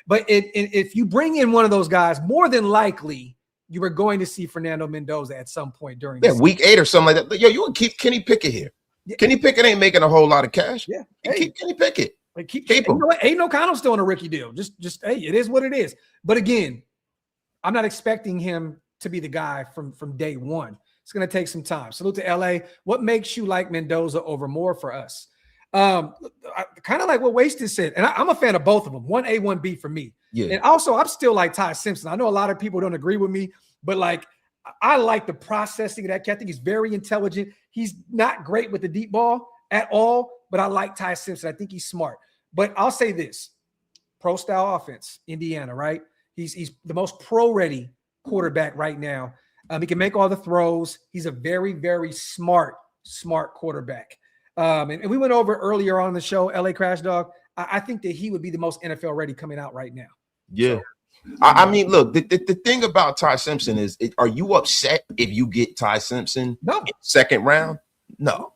Speaker 1: But if you bring in one of those guys, more than likely, you were going to see Fernando Mendoza at some point during
Speaker 3: week 8 or something like that. Yo, you would keep Kenny Pickett here. Yeah. Kenny Pickett ain't making a whole lot of cash.
Speaker 1: Yeah.
Speaker 3: Keep Kenny Pickett.
Speaker 1: Like, keep him. You know what? Aiden O'Connell's still on a rookie deal. Just hey, it is what it is. But again, I'm not expecting him to be the guy from day one. It's going to take some time. Salute to LA. What makes you like Mendoza over Moore for us? Kind of like what Wasted said. And I'm a fan of both of them. 1A, 1B for me.
Speaker 3: Yeah.
Speaker 1: And also, I'm still like Ty Simpson. I know a lot of people don't agree with me, but like, I like the processing of that cat. I think he's very intelligent. He's not great with the deep ball at all, but I like Ty Simpson. I think he's smart. But I'll say this: pro style offense, Indiana, right? He's the most pro ready quarterback right now. He can make all the throws. He's a very, very smart quarterback. And we went over earlier on the show, LA Crash Dog. I think that he would be the most NFL ready coming out right now.
Speaker 3: Yeah. So, I mean, look, the thing about Ty Simpson is, are you upset if you get Ty Simpson in second round? No.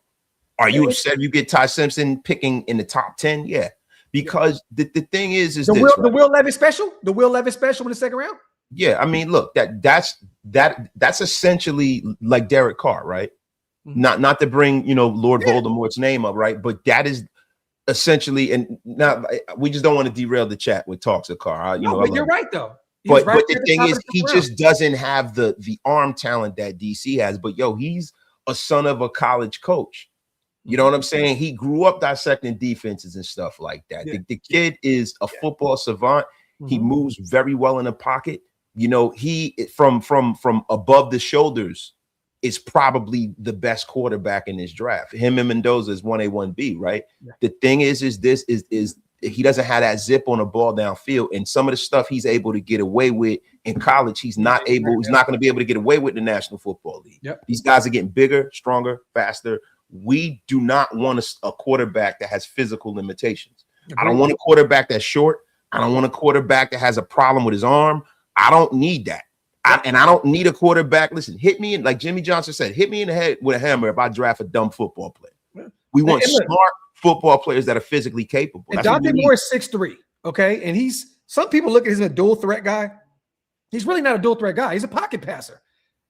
Speaker 3: Are you upset if you get Ty Simpson picking in the top 10? Yeah. Because the thing is
Speaker 1: the Will Levis special? The Will Levis special in the second round?
Speaker 3: Yeah. I mean, look, that's essentially like Derek Carr, right? Not to bring, Lord Voldemort's name up, right? But that is essentially, and now we just don't want to derail the chat with talks of Carr.
Speaker 1: But you're right though.
Speaker 3: But the thing is, he just doesn't have the arm talent that DC has. But he's a son of a college coach. You know what I'm saying? He grew up dissecting defenses and stuff like that.
Speaker 1: Yeah.
Speaker 3: The kid is a football savant. He moves very well in the pocket. He from above the shoulders is probably the best quarterback in this draft. Him and Mendoza is 1A, 1B, right? Yeah. The thing is he doesn't have that zip on the ball downfield, and some of the stuff he's able to get away with in college, he's not going to be able to get away with in the National Football League.
Speaker 1: Yep.
Speaker 3: These guys are getting bigger, stronger, faster. We do not want a quarterback that has physical limitations. I don't want a quarterback that's short. I don't want a quarterback that has a problem with his arm. I don't need that. And I don't need a quarterback. Listen, hit me in, like Jimmy Johnson said, hit me in the head with a hammer if I draft a dumb football player. We want smart football players that are physically capable.
Speaker 1: And Dante Moore is 6'3", okay? And some people look at him as a dual threat guy. He's really not a dual threat guy. He's a pocket passer.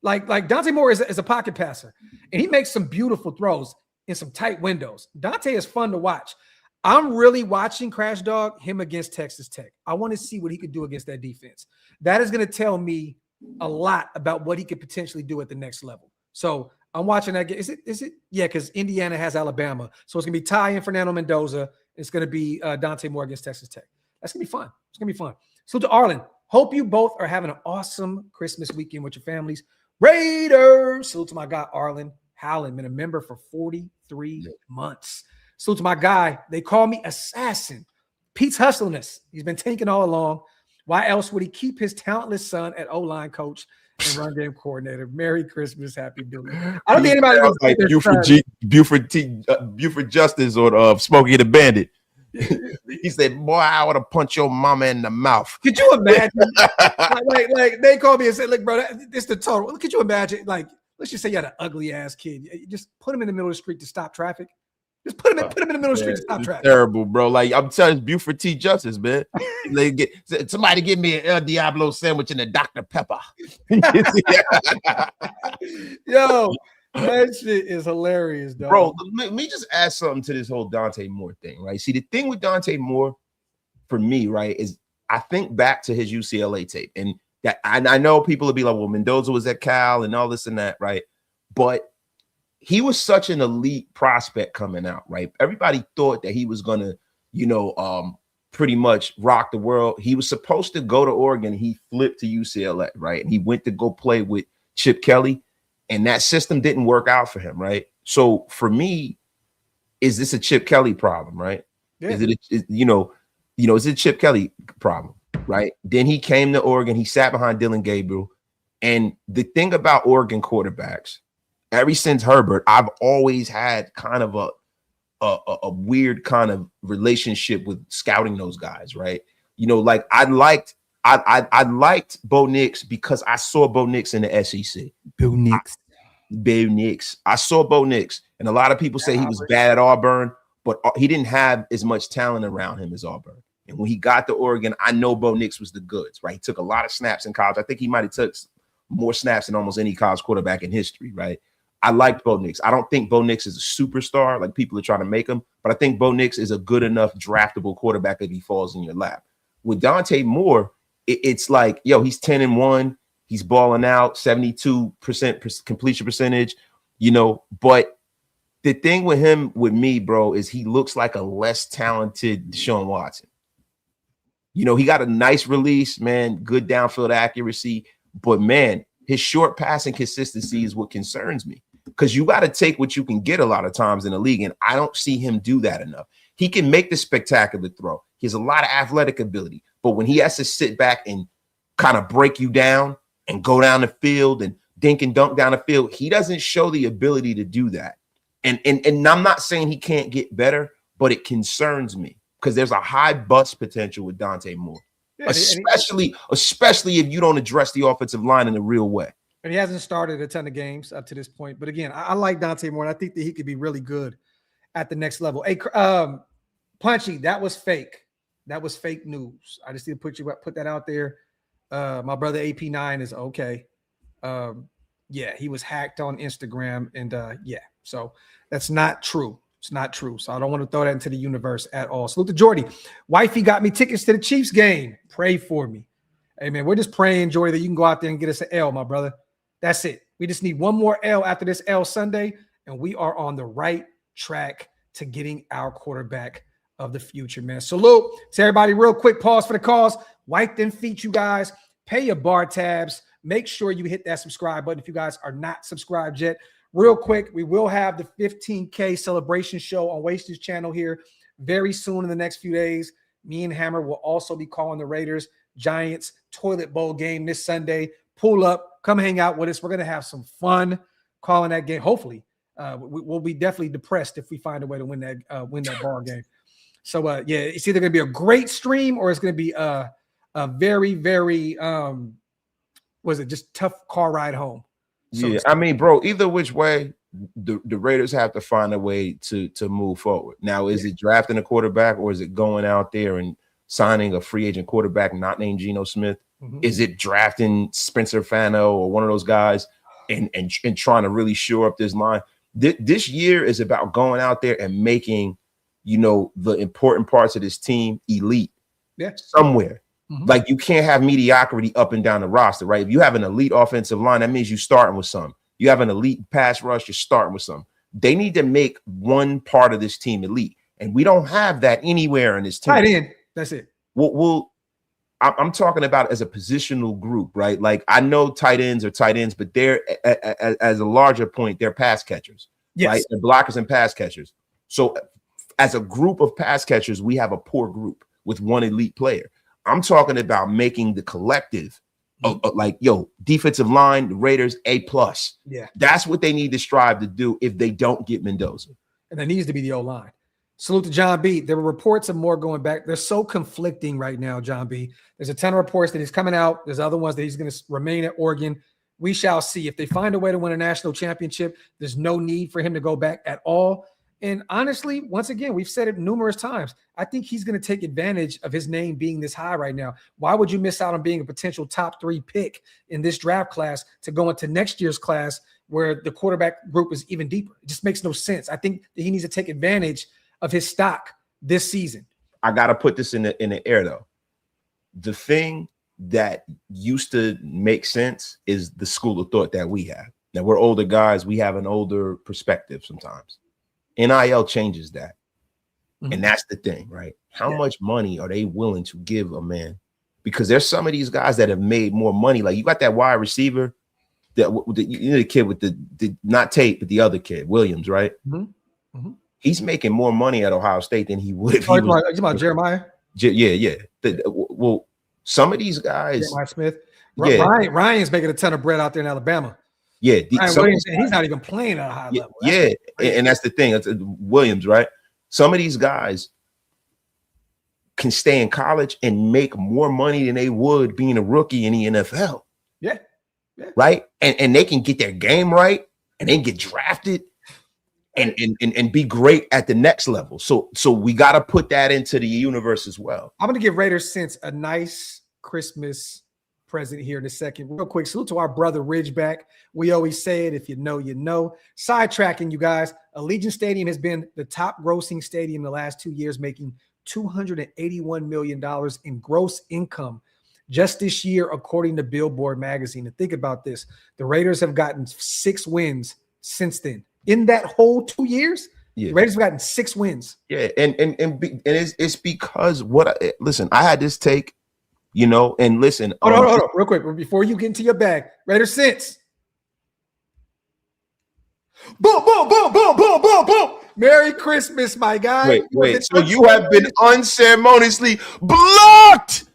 Speaker 1: Like Dante Moore is a pocket passer. And he makes some beautiful throws in some tight windows. Dante is fun to watch. I'm really watching Crash Dog, him against Texas Tech. I want to see what he could do against that defense. That is going to tell me a lot about what he could potentially do at the next level. So I'm watching that game. Is it? Yeah, because Indiana has Alabama. So it's going to be Ty and Fernando Mendoza. It's going to be Dante Moore against Texas Tech. That's going to be fun. It's going to be fun. So to Arlen, hope you both are having an awesome Christmas weekend with your families. Raiders. Salute to my guy, Arlen Howland, been a member for 43 months. Salute to my guy. They call me Assassin. Pete's hustleness. He's been tanking all along. Why else would he keep his talentless son at O-line coach and run game coordinator? Merry Christmas, happy doing. I don't think anybody knows
Speaker 3: like Buford Justice or Smokey the Bandit. He said, "Boy, I would have punched your mama in the mouth."
Speaker 1: Could you imagine? like they called me and said, "Look, bro, this the total." Could you imagine? Like, let's just say you had an ugly ass kid. You just put him in the middle of the street to stop traffic. Just put him in the middle of the street to stop traffic.
Speaker 3: Terrible, bro. Like I'm telling you, Buford T. Justice, man. Somebody give me an El Diablo sandwich and a Dr. Pepper.
Speaker 1: Yo, that shit is hilarious, dog.
Speaker 3: Bro, let me just add something to this whole Dante Moore thing, right? See, the thing with Dante Moore, for me, right, is I think back to his UCLA tape, and that I know people will be like, "Well, Mendoza was at Cal and all this and that," right? But he was such an elite prospect coming out, right? Everybody thought that he was gonna, pretty much rock the world. He was supposed to go to Oregon. He flipped to UCLA, right? And he went to go play with Chip Kelly, and that system didn't work out for him, right? So for me, is this a Chip Kelly problem, right? Yeah. Is it a Chip Kelly problem, right? Then he came to Oregon. He sat behind Dylan Gabriel, and the thing about Oregon quarterbacks, ever since Herbert, I've always had kind of a weird kind of relationship with scouting those guys, right? Like I liked Bo Nix because I saw Bo Nix in the SEC.
Speaker 1: Bo Nix.
Speaker 3: I saw Bo Nix, and a lot of people say he was bad at Auburn, but he didn't have as much talent around him as Auburn. And when he got to Oregon, I know Bo Nix was the goods, right? He took a lot of snaps in college. I think he might have took more snaps than almost any college quarterback in history, right? I liked Bo Nix. I don't think Bo Nix is a superstar like people are trying to make him, but I think Bo Nix is a good enough draftable quarterback if he falls in your lap. With Dante Moore, it's like, he's 10-1. He's balling out, 72% completion percentage, But the thing with him, with me, bro, is he looks like a less talented Deshaun Watson. He got a nice release, man, good downfield accuracy, but man, his short passing consistency is what concerns me, because you got to take what you can get a lot of times in the league, and I don't see him do that enough. He can make the spectacular throw. He has a lot of athletic ability, but when he has to sit back and kind of break you down and go down the field and dink and dunk down the field, he doesn't show the ability to do that. And I'm not saying he can't get better, but it concerns me because there's a high bust potential with Dante Moore. Yeah, especially if you don't address the offensive line in a real way.
Speaker 1: And he hasn't started a ton of games up to this point. But again, I like Dante Moore, and I think that he could be really good at the next level. Hey, Punchy, that was fake. That was fake news. I just need to put that out there. My brother AP9 is okay. He was hacked on Instagram, and So that's not true. It's not true. So I don't want to throw that into the universe at all. Salute to Jordy. Wifey got me tickets to the Chiefs game. Pray for me. Hey, man, we're just praying, Jordy, that you can go out there and get us an L, my brother. That's it. We just need one more L after this L Sunday, and we are on the right track to getting our quarterback of the future, man. Salute to everybody. Real quick, pause for the cause. Wipe them feet, you guys. Pay your bar tabs. Make sure you hit that subscribe button if you guys are not subscribed yet. Real quick, we will have the 15K celebration show on Wasted channel here very soon in the next few days. Me and Hammer will also be calling the Raiders Giants toilet bowl game this Sunday. Pull up, come hang out with us. We're going to have some fun calling that game. Hopefully, we'll be definitely depressed if we find a way to win that ball game. So, yeah, it's either going to be a great stream or it's going to be a very, very, just tough car ride home. So
Speaker 3: yeah, I mean, bro, either which way, the Raiders have to find a way to move forward. Now, is it drafting a quarterback or is it going out there and signing a free agent quarterback not named Geno Smith? Mm-hmm. Is it drafting Spencer Fano or one of those guys and trying to really shore up this line? This year is about going out there and making, the important parts of this team elite somewhere. Mm-hmm. Like, you can't have mediocrity up and down the roster, right? If you have an elite offensive line, that means you're starting with some. You have an elite pass rush, you're starting with some. They need to make one part of this team elite, and we don't have that anywhere in this team.
Speaker 1: Tight end, that's it.
Speaker 3: I'm talking about as a positional group, right? Like, I know tight ends are tight ends, but they're as a larger point, they're pass catchers, right? They're blockers and pass catchers. So, as a group of pass catchers, we have a poor group with one elite player. I'm talking about making the collective defensive line, the Raiders, A+.
Speaker 1: Yeah.
Speaker 3: That's what they need to strive to do if they don't get Mendoza.
Speaker 1: And that needs to be the O-line. Salute to John B. There were reports of more going back. They're so conflicting right now, John B. There's a ton of reports that he's coming out. There's other ones that he's going to remain at Oregon. We shall see. If they find a way to win a national championship, there's no need for him to go back at all. And honestly, once again, we've said it numerous times. I think he's going to take advantage of his name being this high right now. Why would you miss out on being a potential top 3 pick in this draft class to go into next year's class where the quarterback group is even deeper? It just makes no sense. I think that he needs to take advantage of his stock this season.
Speaker 3: I got to put this in the air, though. The thing that used to make sense is the school of thought that we have. Now, we're older guys. We have an older perspective sometimes. NIL changes that. Mm-hmm. And that's the thing, right? How much money are they willing to give a man? Because there's some of these guys that have made more money. Like, you got that wide receiver, the kid with the not Tate, but the other kid, Williams, right? Mm-hmm. Mm-hmm. He's making more money at Ohio State than he would if he was.
Speaker 1: You about Jeremiah?
Speaker 3: Yeah. Some of these guys.
Speaker 1: Jeremiah Smith. Ryan's making a ton of bread out there in Alabama.
Speaker 3: Yeah,
Speaker 1: he's not even playing at a high level.
Speaker 3: And that's the thing. It's Williams, right? Some of these guys can stay in college and make more money than they would being a rookie in the NFL.
Speaker 1: Yeah.
Speaker 3: Right? And they can get their game right and then get drafted and be great at the next level. So we got to put that into the universe as well.
Speaker 1: I'm going to give Raiders Sense a nice Christmas present here in a second. Real quick, salute to our brother Ridgeback. We always say it, if you know, you know. Sidetracking, you guys. Allegiant Stadium has been the top grossing stadium the last 2 years, making $281 million in gross income just this year, according to Billboard magazine. And think about this. The Raiders have gotten 6 wins since then. In that whole 2 years, the Raiders have gotten 6 wins.
Speaker 3: Yeah, and it's because listen, I had this take, and listen.
Speaker 1: Hold on, real quick. Before you get into your bag, Raiders Sense. Boom, boom, boom, boom, boom, boom, boom. Merry Christmas, my guy.
Speaker 3: Wait. So you have been unceremoniously blocked.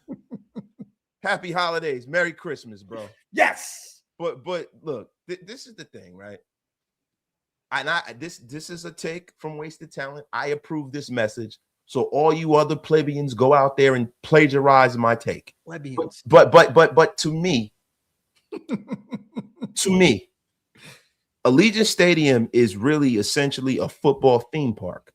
Speaker 3: Happy holidays. Merry Christmas, bro.
Speaker 1: Yes.
Speaker 3: But look, this is the thing, right? This is a take from Wasted Talent. I approve this message. So all you other plebeians go out there and plagiarize my take.
Speaker 1: Plebeians.
Speaker 3: But to me, Allegiant Stadium is really essentially a football theme park.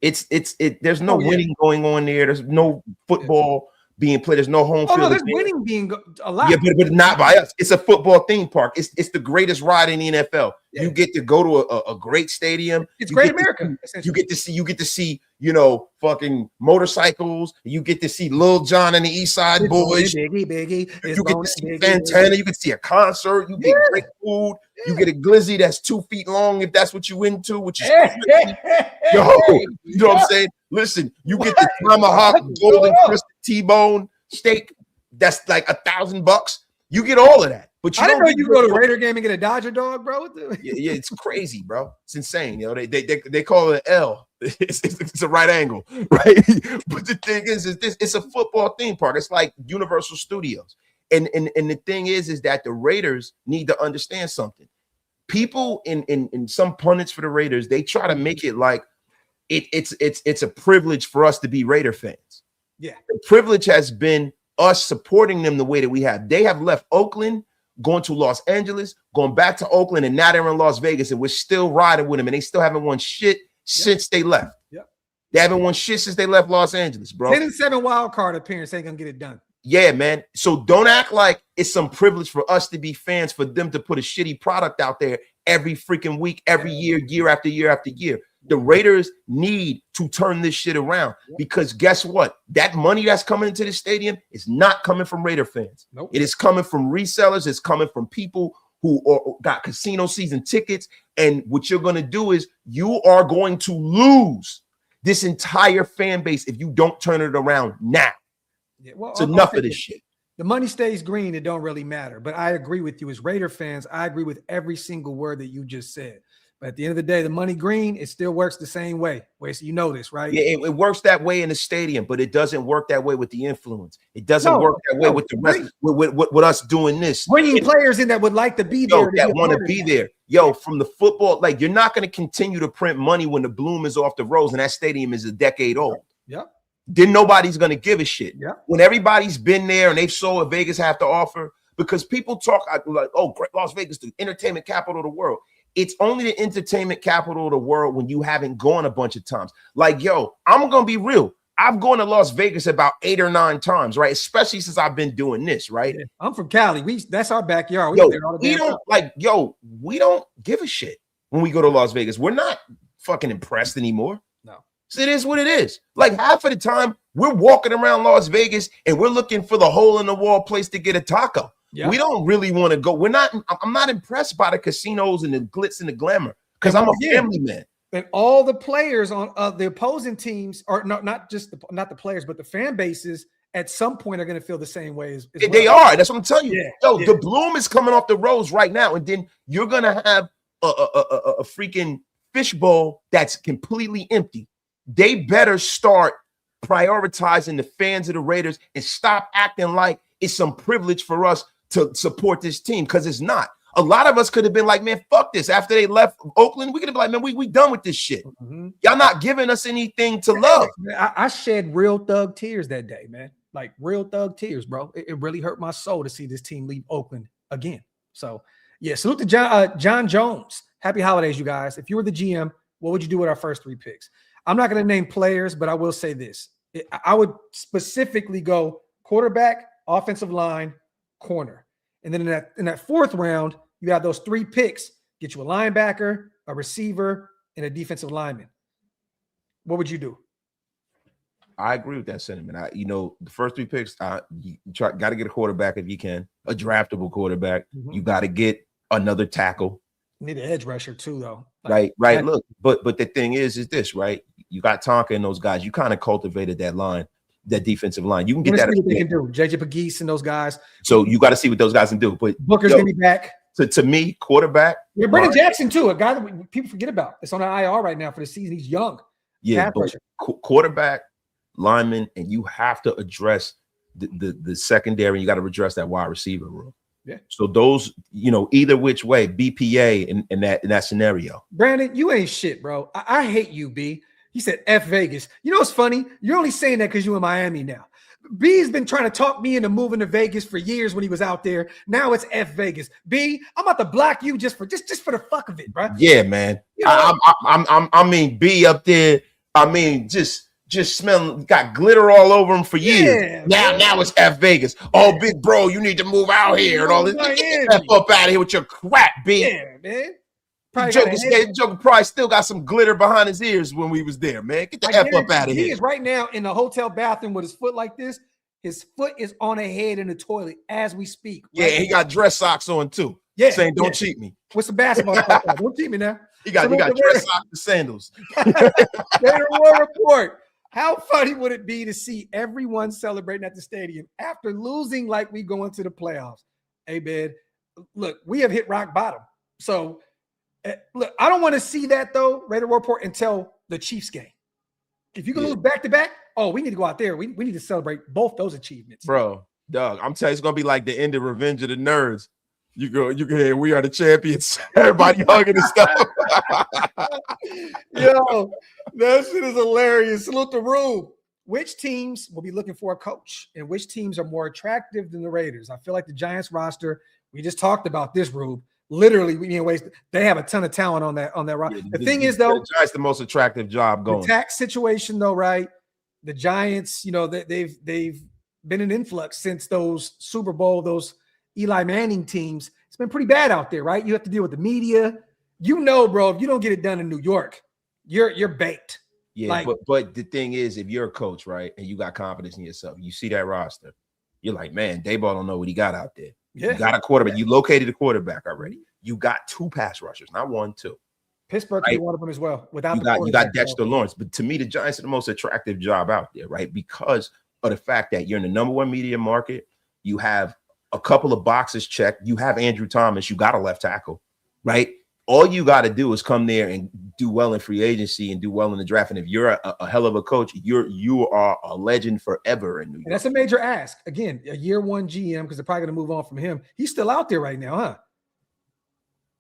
Speaker 3: There's no winning going on there. There's no football being played. There's no home
Speaker 1: Oh
Speaker 3: field.
Speaker 1: no, there's winning being a lot.
Speaker 3: Yeah, but not by us. It's a football theme park. It's the greatest ride in the NFL.
Speaker 1: Yeah.
Speaker 3: You get to go to a great stadium.
Speaker 1: It's
Speaker 3: you
Speaker 1: great
Speaker 3: get
Speaker 1: America.
Speaker 3: You get to see, you know, fucking motorcycles. You get to see Lil Jon and the East Side
Speaker 1: It's
Speaker 3: Boys.
Speaker 1: Biggie.
Speaker 3: You get to see Fantana. You can see a concert. You get great food.
Speaker 1: Yeah.
Speaker 3: You get a glizzy that's 2 feet long if that's what you into, which is yo, you know what I'm saying? Listen, you get the tomahawk golden crusted T-bone steak. That's like $1,000. You get all of that. But
Speaker 1: I didn't know you go to a Raider game and get a Dodger dog, bro.
Speaker 3: Yeah, it's crazy, bro. It's insane. You know, they call it an L. It's a right angle, right? But the thing is this: it's a football theme park. It's like Universal Studios. And the thing is that the Raiders need to understand something. People in some pundits for the Raiders, they try to make it like it's a privilege for us to be Raider fans.
Speaker 1: Yeah,
Speaker 3: the privilege has been us supporting them the way that we have. They have left Oakland, going to Los Angeles, going back to Oakland, and now they're in Las Vegas, and we're still riding with them, and they still haven't won shit since they left.
Speaker 1: Yep.
Speaker 3: They haven't won shit since they left Los Angeles, bro.
Speaker 1: 10-7 wild card appearance ain't gonna get it done.
Speaker 3: Yeah, man. So don't act like it's some privilege for us to be fans, for them to put a shitty product out there every freaking week, every year, year after year after year. The Raiders need to turn this shit around, because guess what? That money that's coming into the stadium is not coming from Raider fans.
Speaker 1: Nope.
Speaker 3: It is coming from resellers. It's coming from people who got casino season tickets. And what you're going to do is you are going to lose this entire fan base if you don't turn it around now.
Speaker 1: Yeah, well,
Speaker 3: it's enough of this shit.
Speaker 1: The money stays green. It don't really matter. But I agree with you. As Raider fans, I agree with every single word that you just said. But at the end of the day, the money green, it still works the same way. Wait, so you know this, right?
Speaker 3: Yeah, it works that way in the stadium, but it doesn't work that way with the influence. It doesn't work that way with the rest, with us doing this.
Speaker 1: Bringing players in that would like to be there.
Speaker 3: That want to be there. Yo, from the football, like, you're not going to continue to print money when the bloom is off the rose and that stadium is a decade old.
Speaker 1: Yep.
Speaker 3: Then nobody's going to give a shit.
Speaker 1: Yep.
Speaker 3: When everybody's been there and they've saw what Vegas have to offer, because people talk like, oh, Las Vegas, the entertainment capital of the world. It's only the entertainment capital of the world when you haven't gone a bunch of times. Like, yo, I'm going to be real. I've gone to Las Vegas about 8 or 9 times, right? Especially since I've been doing this, right?
Speaker 1: Yeah. I'm from Cali. That's our backyard.
Speaker 3: We don't give a shit when we go to Las Vegas. We're not fucking impressed anymore.
Speaker 1: No.
Speaker 3: So it is what it is. Like, half of the time we're walking around Las Vegas and we're looking for the hole in the wall place to get a taco. Yeah. We don't really want to go. I'm not impressed by the casinos and the glitz and the glamour, because I'm a family man.
Speaker 1: And all the players on the opposing teams are not the players, but the fan bases at some point are going to feel the same way as well.
Speaker 3: They are. That's what I'm telling you.
Speaker 1: Yeah.
Speaker 3: The bloom is coming off the rose right now, and then you're going to have a freaking fishbowl that's completely empty. They better start prioritizing the fans of the Raiders and stop acting like it's some privilege for us to support this team, because it's not. A lot of us could have been like, man, fuck this. After they left Oakland, we could have been like, man, we done with this shit. Mm-hmm. Y'all not giving us anything to love.
Speaker 1: I shed real thug tears that day, man. Like real thug tears, bro. It really hurt my soul to see this team leave Oakland again. So, yeah, salute to John Jones. Happy holidays, you guys. If you were the GM, what would you do with our first 3 picks? I'm not going to name players, but I will say this. I would specifically go quarterback, offensive line, corner. And then in that 4th round, you have those 3 picks, get you a linebacker, a receiver, and a defensive lineman. What would you do?
Speaker 3: I agree with that sentiment. The first 3 picks, got to get a quarterback if you can, a draftable quarterback. Mm-hmm. You got to get another tackle.
Speaker 1: You need an edge rusher too, though.
Speaker 3: Right. Look, but the thing is this, right? You got Tonka and those guys. You kind of cultivated that line. That defensive line, you can get that.
Speaker 1: What they can do, JJ Pegues and those guys.
Speaker 3: So you got to see what those guys can do. But
Speaker 1: Booker's gonna be back.
Speaker 3: To me, quarterback.
Speaker 1: Yeah, Brendan Jackson too, a guy that people forget about. It's on the IR right now for the season. He's young.
Speaker 3: Yeah, but quarterback, lineman, and you have to address the secondary. You got to address that wide receiver room.
Speaker 1: Yeah.
Speaker 3: So those, either which way, BPA in that scenario.
Speaker 1: Brandon, you ain't shit, bro. I hate you, B. He said F Vegas. You know what's funny? You're only saying that because you're in Miami now. B's been trying to talk me into moving to Vegas for years when he was out there. Now it's F Vegas. B, I'm about to block you just for the fuck of it, bro.
Speaker 3: Yeah, man. I mean, B up there. I mean, just just smelling, got glitter all over him for years.
Speaker 1: Yeah,
Speaker 3: Now it's F Vegas. Oh, big bro, you need to move out here and all this. Get the F up out of here with your crap, B.
Speaker 1: Yeah, man.
Speaker 3: Joker probably still got some glitter behind his ears when we was there, man. Get the F up out of here.
Speaker 1: He is right now in the hotel bathroom with his foot like this. His foot is on a head in the toilet as we speak.
Speaker 3: Right? Yeah, he got dress socks on too.
Speaker 1: Yeah,
Speaker 3: saying don't cheat me.
Speaker 1: With some basketball stuff on. Don't cheat me now.
Speaker 3: He got dress socks and sandals.
Speaker 1: Raider War Report. How funny would it be to see everyone celebrating at the stadium after losing like we go into the playoffs? Hey, man, look, we have hit rock bottom. So, look, I don't want to see that, though, Raider War Report, until the Chiefs game. If you can lose back-to-back, we need to go out there. We need to celebrate both those achievements.
Speaker 3: Bro, Doug, I'm telling you, it's going to be like the end of Revenge of the Nerds. You can hear we are the champions. Everybody hugging and stuff.
Speaker 1: Yo, that shit is hilarious. Salute the room. Which teams will be looking for a coach, and which teams are more attractive than the Raiders? I feel like the Giants roster, we just talked about this, Rube. Literally, they have a ton of talent on that roster.
Speaker 3: Yeah,
Speaker 1: the thing is, though,
Speaker 3: the Giants the most attractive job going.
Speaker 1: The tax situation, though, right? The Giants, they've been in influx since those Super Bowl, those Eli Manning teams. It's been pretty bad out there, right? You have to deal with the media. Bro, if you don't get it done in New York, you're baked.
Speaker 3: Yeah, but the thing is, if you're a coach, right, and you got confidence in yourself, you see that roster, you're like, man, Dayball don't know what he got out there. Yeah. You got a quarterback. You located a quarterback already. You got 2 pass rushers, not 1, 2.
Speaker 1: Pittsburgh can be one of them as well. Without
Speaker 3: you got Dexter Lawrence, but to me, the Giants are the most attractive job out there, right? Because of the fact that you're in the #1 media market, you have a couple of boxes checked. You have Andrew Thomas. You got a left tackle, right? All you got to do is come there and do well in free agency and do well in the draft. And if you're a hell of a coach, you are a legend forever in New York.
Speaker 1: And that's a major ask. Again, a year 1 GM, because they're probably going to move on from him. He's still out there right now, huh?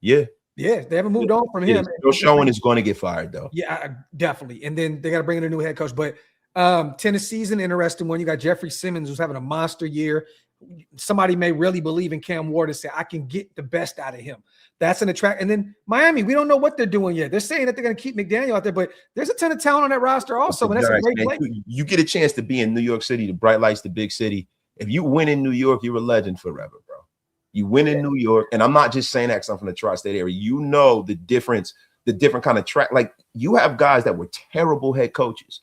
Speaker 3: Yeah.
Speaker 1: Yeah, they haven't moved on from him.
Speaker 3: No showing is going to get fired, though.
Speaker 1: Yeah, definitely. And then they got to bring in a new head coach. But Tennessee's an interesting one. You got Jeffrey Simmons, who's having a monster year. Somebody may really believe in Cam Ward and say, I can get the best out of him. That's an attract. And then Miami, we don't know what they're doing yet. They're saying that they're going to keep McDaniel out there, but there's a ton of talent on that roster also. And that's a great play.
Speaker 3: You get a chance to be in New York City, the bright lights, the big city. If you win in New York, you're a legend forever, bro. You win in New York. And I'm not just saying that because I'm from the tri-state area. You know the different kind of track. Like, you have guys that were terrible head coaches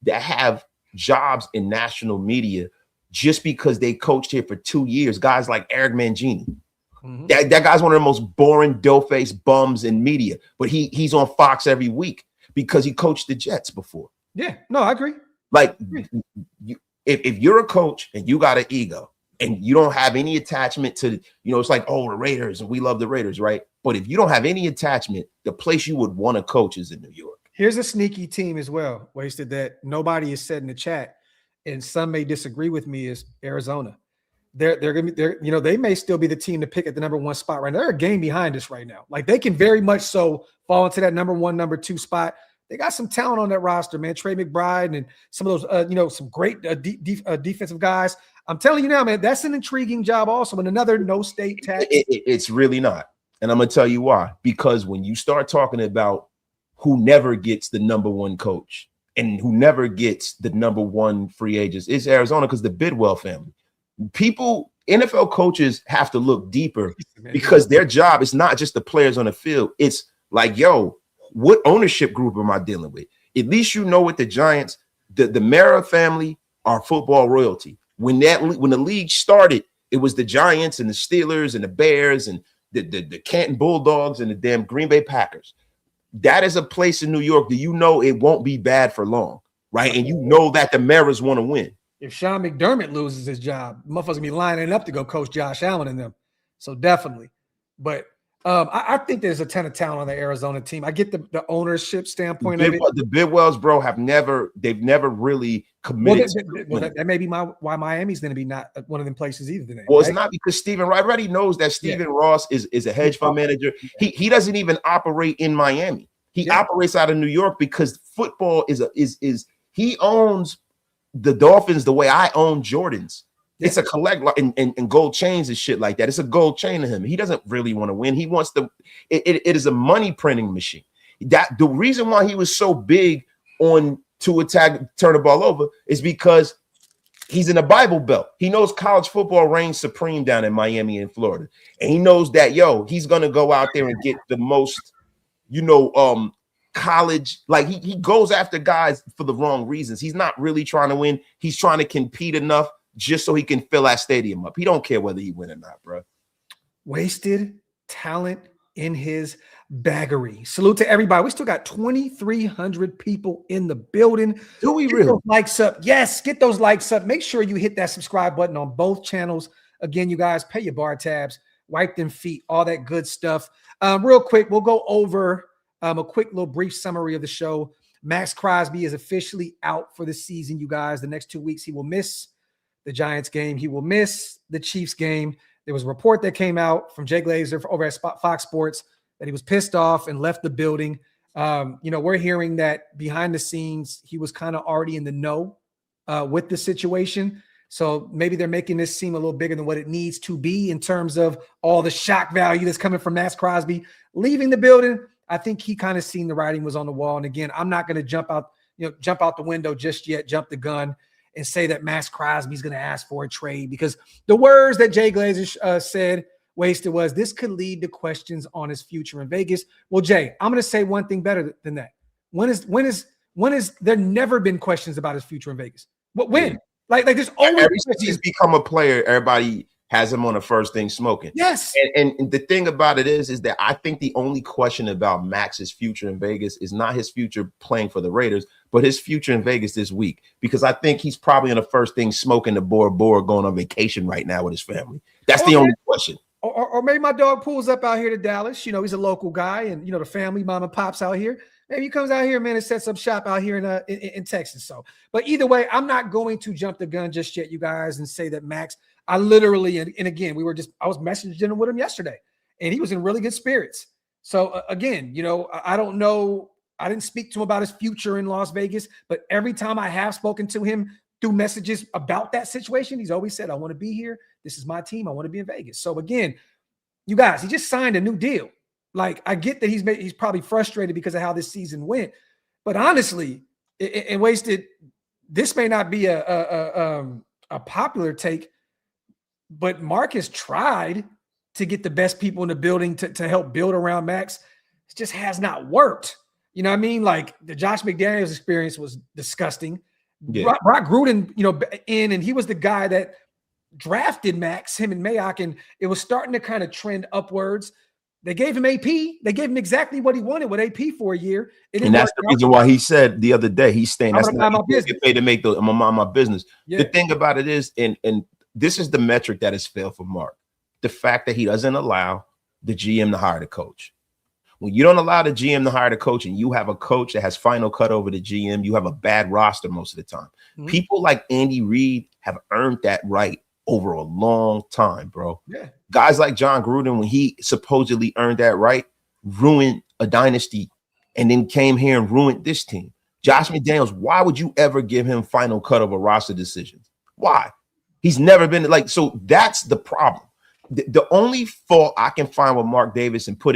Speaker 3: that have jobs in national media just because they coached here for 2 years. Guys like Eric Mangini. Mm-hmm. That guy's one of the most boring, dough-faced bums in media, but he's on Fox every week because he coached the Jets before.
Speaker 1: Yeah, no, I agree.
Speaker 3: Like, if you're a coach and you got an ego and you don't have any attachment to, it's like, oh, the Raiders, and we love the Raiders, right? But if you don't have any attachment, the place you would want to coach is in New York.
Speaker 1: Here's a sneaky team as well, Wasted, that nobody has said in the chat, and some may disagree with me, is Arizona. They're gonna be they may still be the team to pick at the #1 spot right now. They're a game behind us right now. Like, they can very much so fall into that #1, #2 spot. They got some talent on that roster, man. Trey McBride and some of those some great defensive guys. I'm telling you now, man, that's an intriguing job also. And another no state tax.
Speaker 3: It's really not. And I'm gonna tell you why. Because when you start talking about who never gets the #1 coach and who never gets the #1 free agents, it's Arizona, because the Bidwell family. NFL coaches have to look deeper because their job is not just the players on the field. It's like, yo, what ownership group am I dealing with? At least with the Giants, the Mara family are football royalty. When the league started, it was the Giants and the Steelers and the Bears and the Canton Bulldogs and the damn Green Bay Packers. That is a place in New York that it won't be bad for long, right? And that the Maras want to win.
Speaker 1: If Sean McDermott loses his job, motherfuckers gonna be lining up to go coach Josh Allen and them. So definitely. But I think there's a ton of talent on the Arizona team. I get the ownership standpoint of it.
Speaker 3: The Bidwells, bro, they've never really committed.
Speaker 1: That may be why Miami's going to be not one of them places either. Today,
Speaker 3: well, right? It's not because Stephen already knows that Stephen Ross is a hedge fund manager. He doesn't even operate in Miami. He operates out of New York because football he owns the Dolphins the way I own Jordans. It's a collect and gold chains and shit like that. It's a gold chain to him. He doesn't really want to win. He wants it is a money printing machine. That the reason why he was so big on to attack, turn the ball over, is because he's in the Bible Belt. He knows college football reigns supreme down in Miami and Florida. And he knows that, he's going to go out there and get the most, college. Like he goes after guys for the wrong reasons. He's not really trying to win. He's trying to compete enough just so he can fill that stadium up. He don't care whether he win or not, bro.
Speaker 1: Wasted talent in his baggery. Salute to everybody. We still got 2,300 people in the building.
Speaker 3: Do we
Speaker 1: Get
Speaker 3: really?
Speaker 1: those likes up. Yes, get those likes up. Make sure you hit that subscribe button on both channels. Again, you guys, pay your bar tabs, wipe them feet, all that good stuff. Real quick, we'll go over a quick little brief summary of the show. Maxx Crosby is officially out for the season, you guys. The next 2 weeks, he will miss the Giants game. He will miss the Chiefs game. There was a report that came out from Jay Glazer over at Fox Sports that he was pissed off and left the building. We're hearing that behind the scenes, he was kind of already in the know with the situation. So maybe they're making this seem a little bigger than what it needs to be in terms of all the shock value that's coming from Maxx Crosby leaving the building. I think he kind of seen the writing was on the wall. And again, I'm not going to jump out the window just yet, jump the gun and say that Maxx Crosby is going to ask for a trade, because the words that Jay Glazer said, Wasted, was this could lead to questions on his future in Vegas. Well, Jay, I'm going to say one thing better than that. When is there never been questions about his future in Vegas? But when? Yeah. Like there's always
Speaker 3: ever since he's become a player, everybody has him on the first thing smoking.
Speaker 1: Yes.
Speaker 3: And the thing about it is that I think the only question about Max's future in Vegas is not his future playing for the Raiders, but his future in Vegas this week, because I think he's probably on the first thing smoking the Bora Bora, going on vacation right now with his family. That's the only question.
Speaker 1: Or maybe my dog pulls up out here to Dallas. He's a local guy, and the family, mom and pops out here. Maybe he comes out here, man, and sets up shop out here in Texas. So, but either way, I'm not going to jump the gun just yet, you guys, and say that Maxx. I literally, and again, I was messaging him with him yesterday, and he was in really good spirits. So again, I don't know. I didn't speak to him about his future in Las Vegas, but every time I have spoken to him through messages about that situation, he's always said, I want to be here. This is my team. I want to be in Vegas. So again, you guys, he just signed a new deal. Like, I get that he's probably frustrated because of how this season went, but honestly, and Wasted, this may not be a popular take, but Mark has tried to get the best people in the building to help build around Maxx. It just has not worked. You know what I mean? Like, the Josh McDaniels experience was disgusting. Yeah. Brock Gruden, and he was the guy that drafted Maxx, him and Mayock, and it was starting to kind of trend upwards. They gave him AP. They gave him exactly what he wanted with AP for a year.
Speaker 3: And that's the reason why he said the other day, he's staying. That's not get paid to make I'm gonna mind my business. Yeah. The thing about it is, and this is the metric that has failed for Mark, the fact that he doesn't allow the GM to hire the coach. When you don't allow the GM to hire the coach, and you have a coach that has final cut over the GM, you have a bad roster most of the time. Mm-hmm. People like Andy Reid have earned that right over a long time, bro. Yeah. Guys like John Gruden, when he supposedly earned that right, ruined a dynasty and then came here and ruined this team. Josh McDaniels, why would you ever give him final cut over roster decisions? Why? He's never been like, so that's the problem. The only fault I can find with Mark Davis and put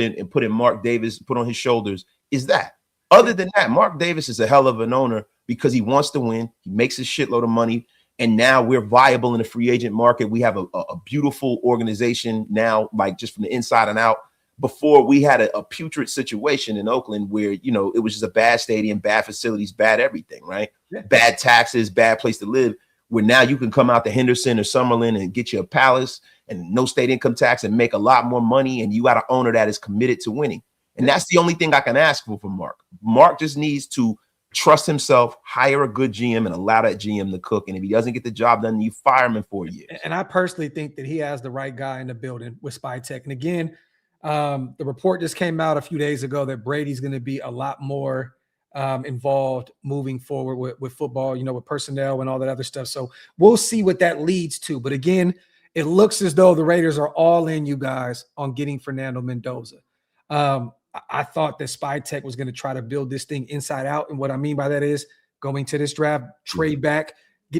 Speaker 3: Mark Davis, put on his shoulders, is that. Other than that, Mark Davis is a hell of an owner because he wants to win. He makes a shitload of money. And now we're viable in the free agent market. We have a beautiful organization now, like just from the inside and out. Before, we had a putrid situation in Oakland where, it was just a bad stadium, bad facilities, bad everything, right? Yeah. Bad taxes, bad place to live. Where now you can come out to Henderson or Summerlin and get you a palace and no state income tax and make a lot more money. And you got an owner that is committed to winning. And that's the only thing I can ask for from Mark. Mark just needs to trust himself, hire a good GM, and allow that GM to cook. And if he doesn't get the job done, you fire him in 4 years.
Speaker 1: And I personally think that he has the right guy in the building with Spytech. And again, the report just came out a few days ago that Brady's going to be a lot more involved moving forward with football, with personnel and all that other stuff. So we'll see what that leads to. But again, it looks as though the Raiders are all in, you guys, on getting Fernando Mendoza. I thought that Spytech was going to try to build this thing inside out. And what I mean by that is going to this draft, trade back,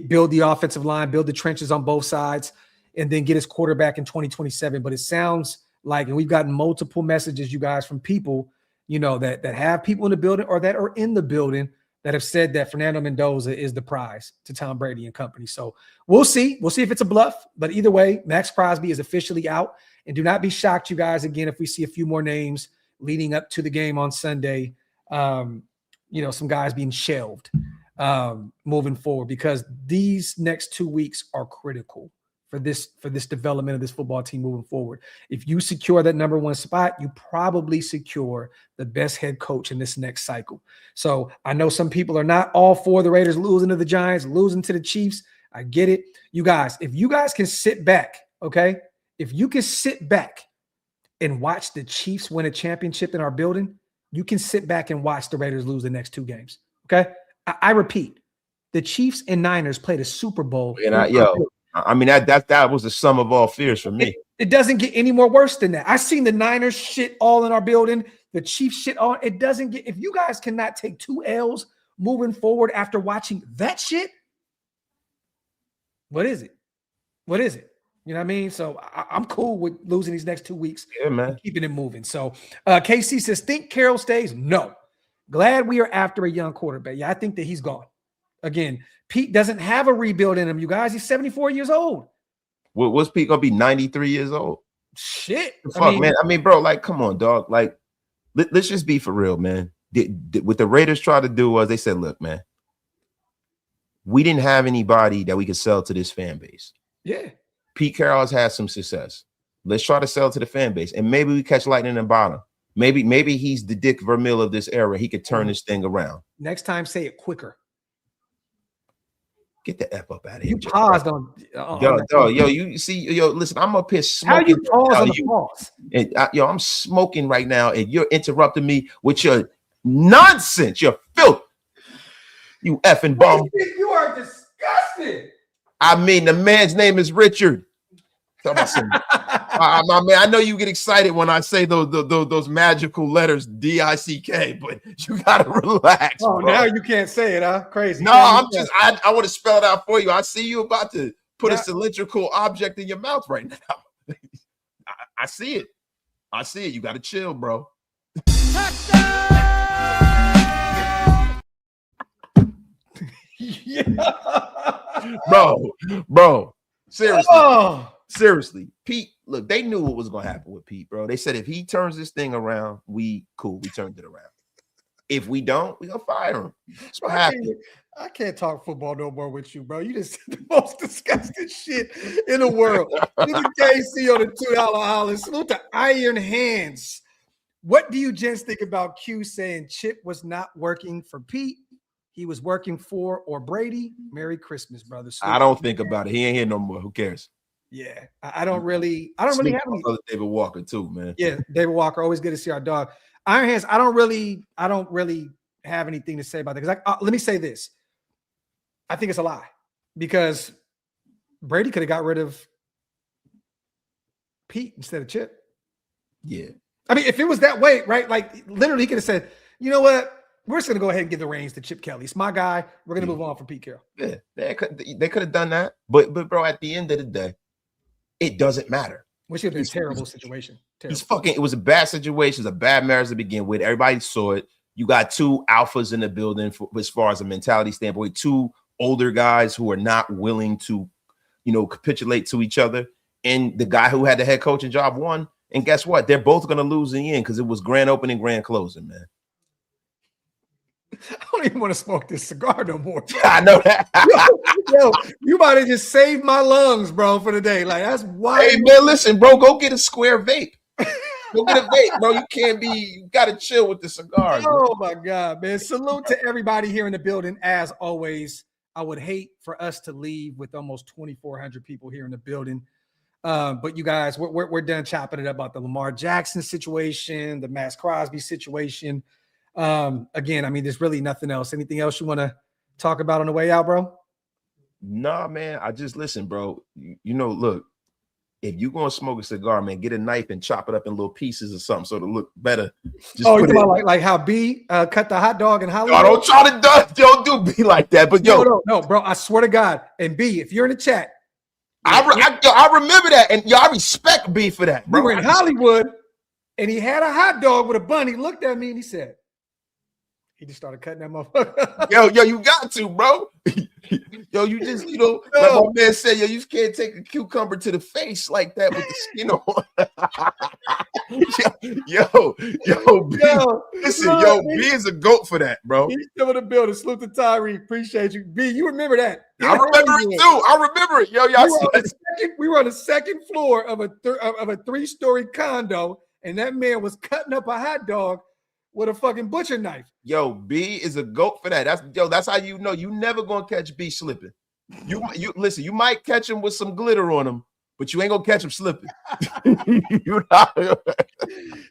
Speaker 1: build the offensive line, build the trenches on both sides, and then get his quarterback in 2027. But it sounds like, and we've gotten multiple messages, you guys, from people, that have people in the building or that are in the building that have said that Fernando Mendoza is the prize to Tom Brady and company. So we'll see. We'll see if it's a bluff. But either way, Maxx Crosby is officially out. And do not be shocked, you guys, again, if we see a few more names leading up to the game on Sunday. Some guys being shelved moving forward, because these next 2 weeks are critical for this development of this football team moving forward. If you secure that number one spot, you probably secure the best head coach in this next cycle. So I know some people are not all for the Raiders losing to the Giants, losing to the Chiefs. I get it. You guys, if you guys can sit back, okay? If you can sit back and watch the Chiefs win a championship in our building, you can sit back and watch the Raiders lose the next 2 games, okay? I repeat, the Chiefs and Niners played a Super Bowl.
Speaker 3: And that was the sum of all fears for me.
Speaker 1: It doesn't get any more worse than that. I seen the Niners shit all in our building, the Chiefs shit all. It doesn't get. If you guys cannot take 2 L's moving forward after watching that shit, what is it? What is it? You know what I mean? So I'm cool with losing these next 2 weeks.
Speaker 3: Yeah, man.
Speaker 1: Keeping it moving. So KC says, think Carroll stays? No. Glad we are after a young quarterback. Yeah, I think that he's gone. Again, Pete doesn't have a rebuild in him, you guys. He's 74 years old.
Speaker 3: What's Pete gonna be? 93 years old?
Speaker 1: Shit.
Speaker 3: Man. I mean, bro, like, come on, dog. Like, let's just be for real, man. What the Raiders tried to do was they said, look, man, we didn't have anybody that we could sell to this fan base.
Speaker 1: Yeah.
Speaker 3: Pete Carroll has had some success. Let's try to sell to the fan base, and maybe we catch lightning in the bottom. Maybe he's the Dick Vermeil of this era. He could turn this thing around.
Speaker 1: Next time, say it quicker.
Speaker 3: Get the F up out of here.
Speaker 1: You paused on
Speaker 3: you see, listen, I'm up here smoking.
Speaker 1: How you pause on the pause?
Speaker 3: And I'm smoking right now, and you're interrupting me with your nonsense, your filth. You effing bum.
Speaker 1: You are disgusting.
Speaker 3: I mean, the man's name is Richard. My man, I know you get excited when I say those magical letters D-I-C-K, but you gotta relax.
Speaker 1: Oh,
Speaker 3: bro.
Speaker 1: now you can't say it, huh? Crazy.
Speaker 3: No, I want to spell it out for you. I see you about to put a cylindrical object in your mouth right now. I see it. You got to chill, bro. Bro. Seriously. Seriously, Pete, look, they knew what was going to happen with Pete, bro. They said if he turns this thing around, we turned it around. If we don't, we going to fire him. That's what happened.
Speaker 1: I can't talk football no more with you, bro. You just said the most disgusting shit in the world. Look at KC on the $2 holler. Salute to Iron Hands. What do you gents think about Q saying Chip was not working for Pete? He was working for or Brady? Merry Christmas, brother. Salute.
Speaker 3: I don't think about it. He ain't here no more. Who cares?
Speaker 1: Yeah, I don't really have any.
Speaker 3: David Walker too, man.
Speaker 1: Yeah, David Walker, always good to see our dog. Iron Hands, I don't really have anything to say about that, because let me say this. I think it's a lie, because Brady could have got rid of Pete instead of Chip.
Speaker 3: Yeah. I
Speaker 1: mean, if it was that way, right? Like, literally, he could have said, you know what? We're just going to go ahead and give the reins to Chip Kelly. It's my guy. We're going to move on from Pete Carroll.
Speaker 3: Yeah, they could have done that. But bro, at the end of the day, it doesn't matter.
Speaker 1: Which would have been a terrible situation.
Speaker 3: It was a bad situation. It was a bad marriage to begin with. Everybody saw it. You got 2 alphas in the building as far as a mentality standpoint, 2 older guys who are not willing to, capitulate to each other. And the guy who had the head coaching job won. And guess what? They're both going to lose in the end, because it was grand opening, grand closing, man.
Speaker 1: I don't even want to smoke this cigar no more.
Speaker 3: I know that.
Speaker 1: yo, you might have just saved my lungs, bro, for the day. Like, that's why.
Speaker 3: Hey, man, listen, bro, go get a square vape. Go get a vape, bro. You got to chill with the cigar.
Speaker 1: Oh, my God, man. Salute to everybody here in the building. As always, I would hate for us to leave with almost 2,400 people here in the building. But you guys, we're done chopping it up about the Lamar Jackson situation, the Maxx Crosby situation. Again, I mean, there's really nothing else. Anything else you want to talk about on the way out, bro?
Speaker 3: Nah, man. I just listen, bro. Look, if you're gonna smoke a cigar, man, get a knife and chop it up in little pieces or something so it'll look better.
Speaker 1: Just you're talking about like how B cut the hot dog in Hollywood?
Speaker 3: Don't try to don't do B like that. But
Speaker 1: no, bro. I swear to God. And B, if you're in the chat,
Speaker 3: I remember that, and I respect B for that, bro.
Speaker 1: We were in Hollywood, and he had a hot dog with a bun. He looked at me and he said, He just started cutting that motherfucker.
Speaker 3: Yo, you got to, bro. Yo, you just, like my man said, you just can't take a cucumber to the face like that with the skin on. yo, B. Listen, B is a goat for that, bro.
Speaker 1: He's still in the building. Salute to Tyree. Appreciate you. B, you remember that.
Speaker 3: I remember it too. I remember it. Yo,
Speaker 1: we were on the second floor of a 3-story condo, and that man was cutting up a hot dog with a fucking butcher knife.
Speaker 3: Yo, B is a goat for that. That's how you know you never gonna catch B slipping. You listen, you might catch him with some glitter on him, but you ain't gonna catch him slipping.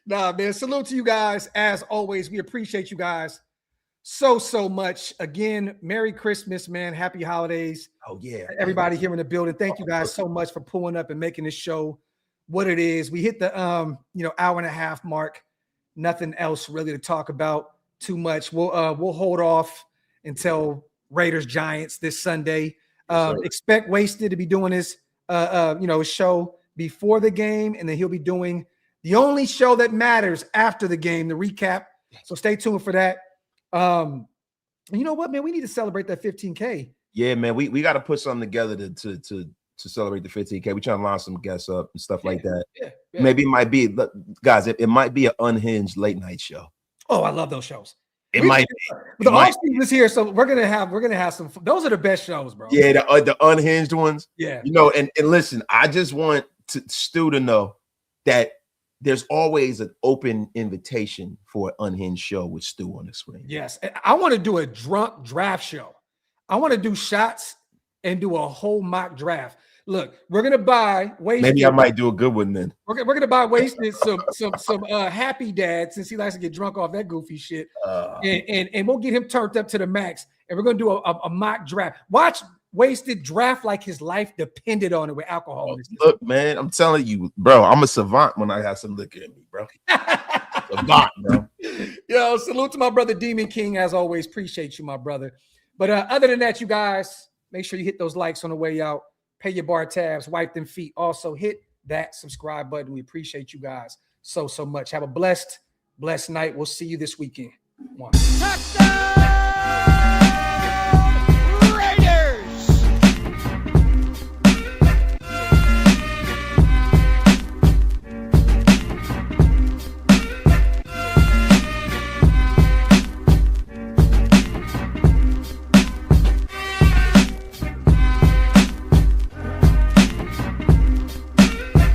Speaker 1: Nah, man. Salute to you guys. As always, we appreciate you guys so much. Again, Merry Christmas, man. Happy holidays.
Speaker 3: Oh, yeah.
Speaker 1: Everybody here in the building. Thank you guys so much for pulling up and making this show what it is. We hit the hour and a half mark. Nothing else really to talk about too much. We'll hold off until Raiders Giants this Sunday. Expect Wasted to be doing this show before the game, and then he'll be doing the only show that matters after the game, the recap. So stay tuned for that. You know what, man? We need to celebrate that 15K.
Speaker 3: Yeah, man. We got to put something together to celebrate the 15K. We're trying to line some guests up and stuff like that. Yeah. Maybe it might be, guys, it might be an unhinged late night show.
Speaker 1: Oh, I love those shows.
Speaker 3: It might be.
Speaker 1: The offseason is here, so we're gonna have some. Those are the best shows, bro.
Speaker 3: Yeah, the unhinged ones.
Speaker 1: Yeah.
Speaker 3: And listen, I just want Stu to know that there's always an open invitation for an unhinged show with Stu on the screen.
Speaker 1: Yes. I want to do a drunk draft show. I want to do shots and do a whole mock draft. Look, we're gonna buy Wasted.
Speaker 3: Maybe I might do a good one then.
Speaker 1: We're gonna buy Wasted some Happy Dad, since he likes to get drunk off that goofy shit, and we'll get him turned up to the max. And we're gonna do a mock draft. Watch Wasted draft like his life depended on it with alcohol.
Speaker 3: Look, man, I'm telling you, bro, I'm a savant when I have some liquor in me, bro. Savant, bro.
Speaker 1: Yo, salute to my brother Demon King, as always. Appreciate you, my brother. But other than that, you guys, make sure you hit those likes on the way out. Pay your bar tabs, wipe them feet. Also, hit that subscribe button. We appreciate you guys so much. Have a blessed night. We'll see you this weekend. One.
Speaker 2: Touchdown!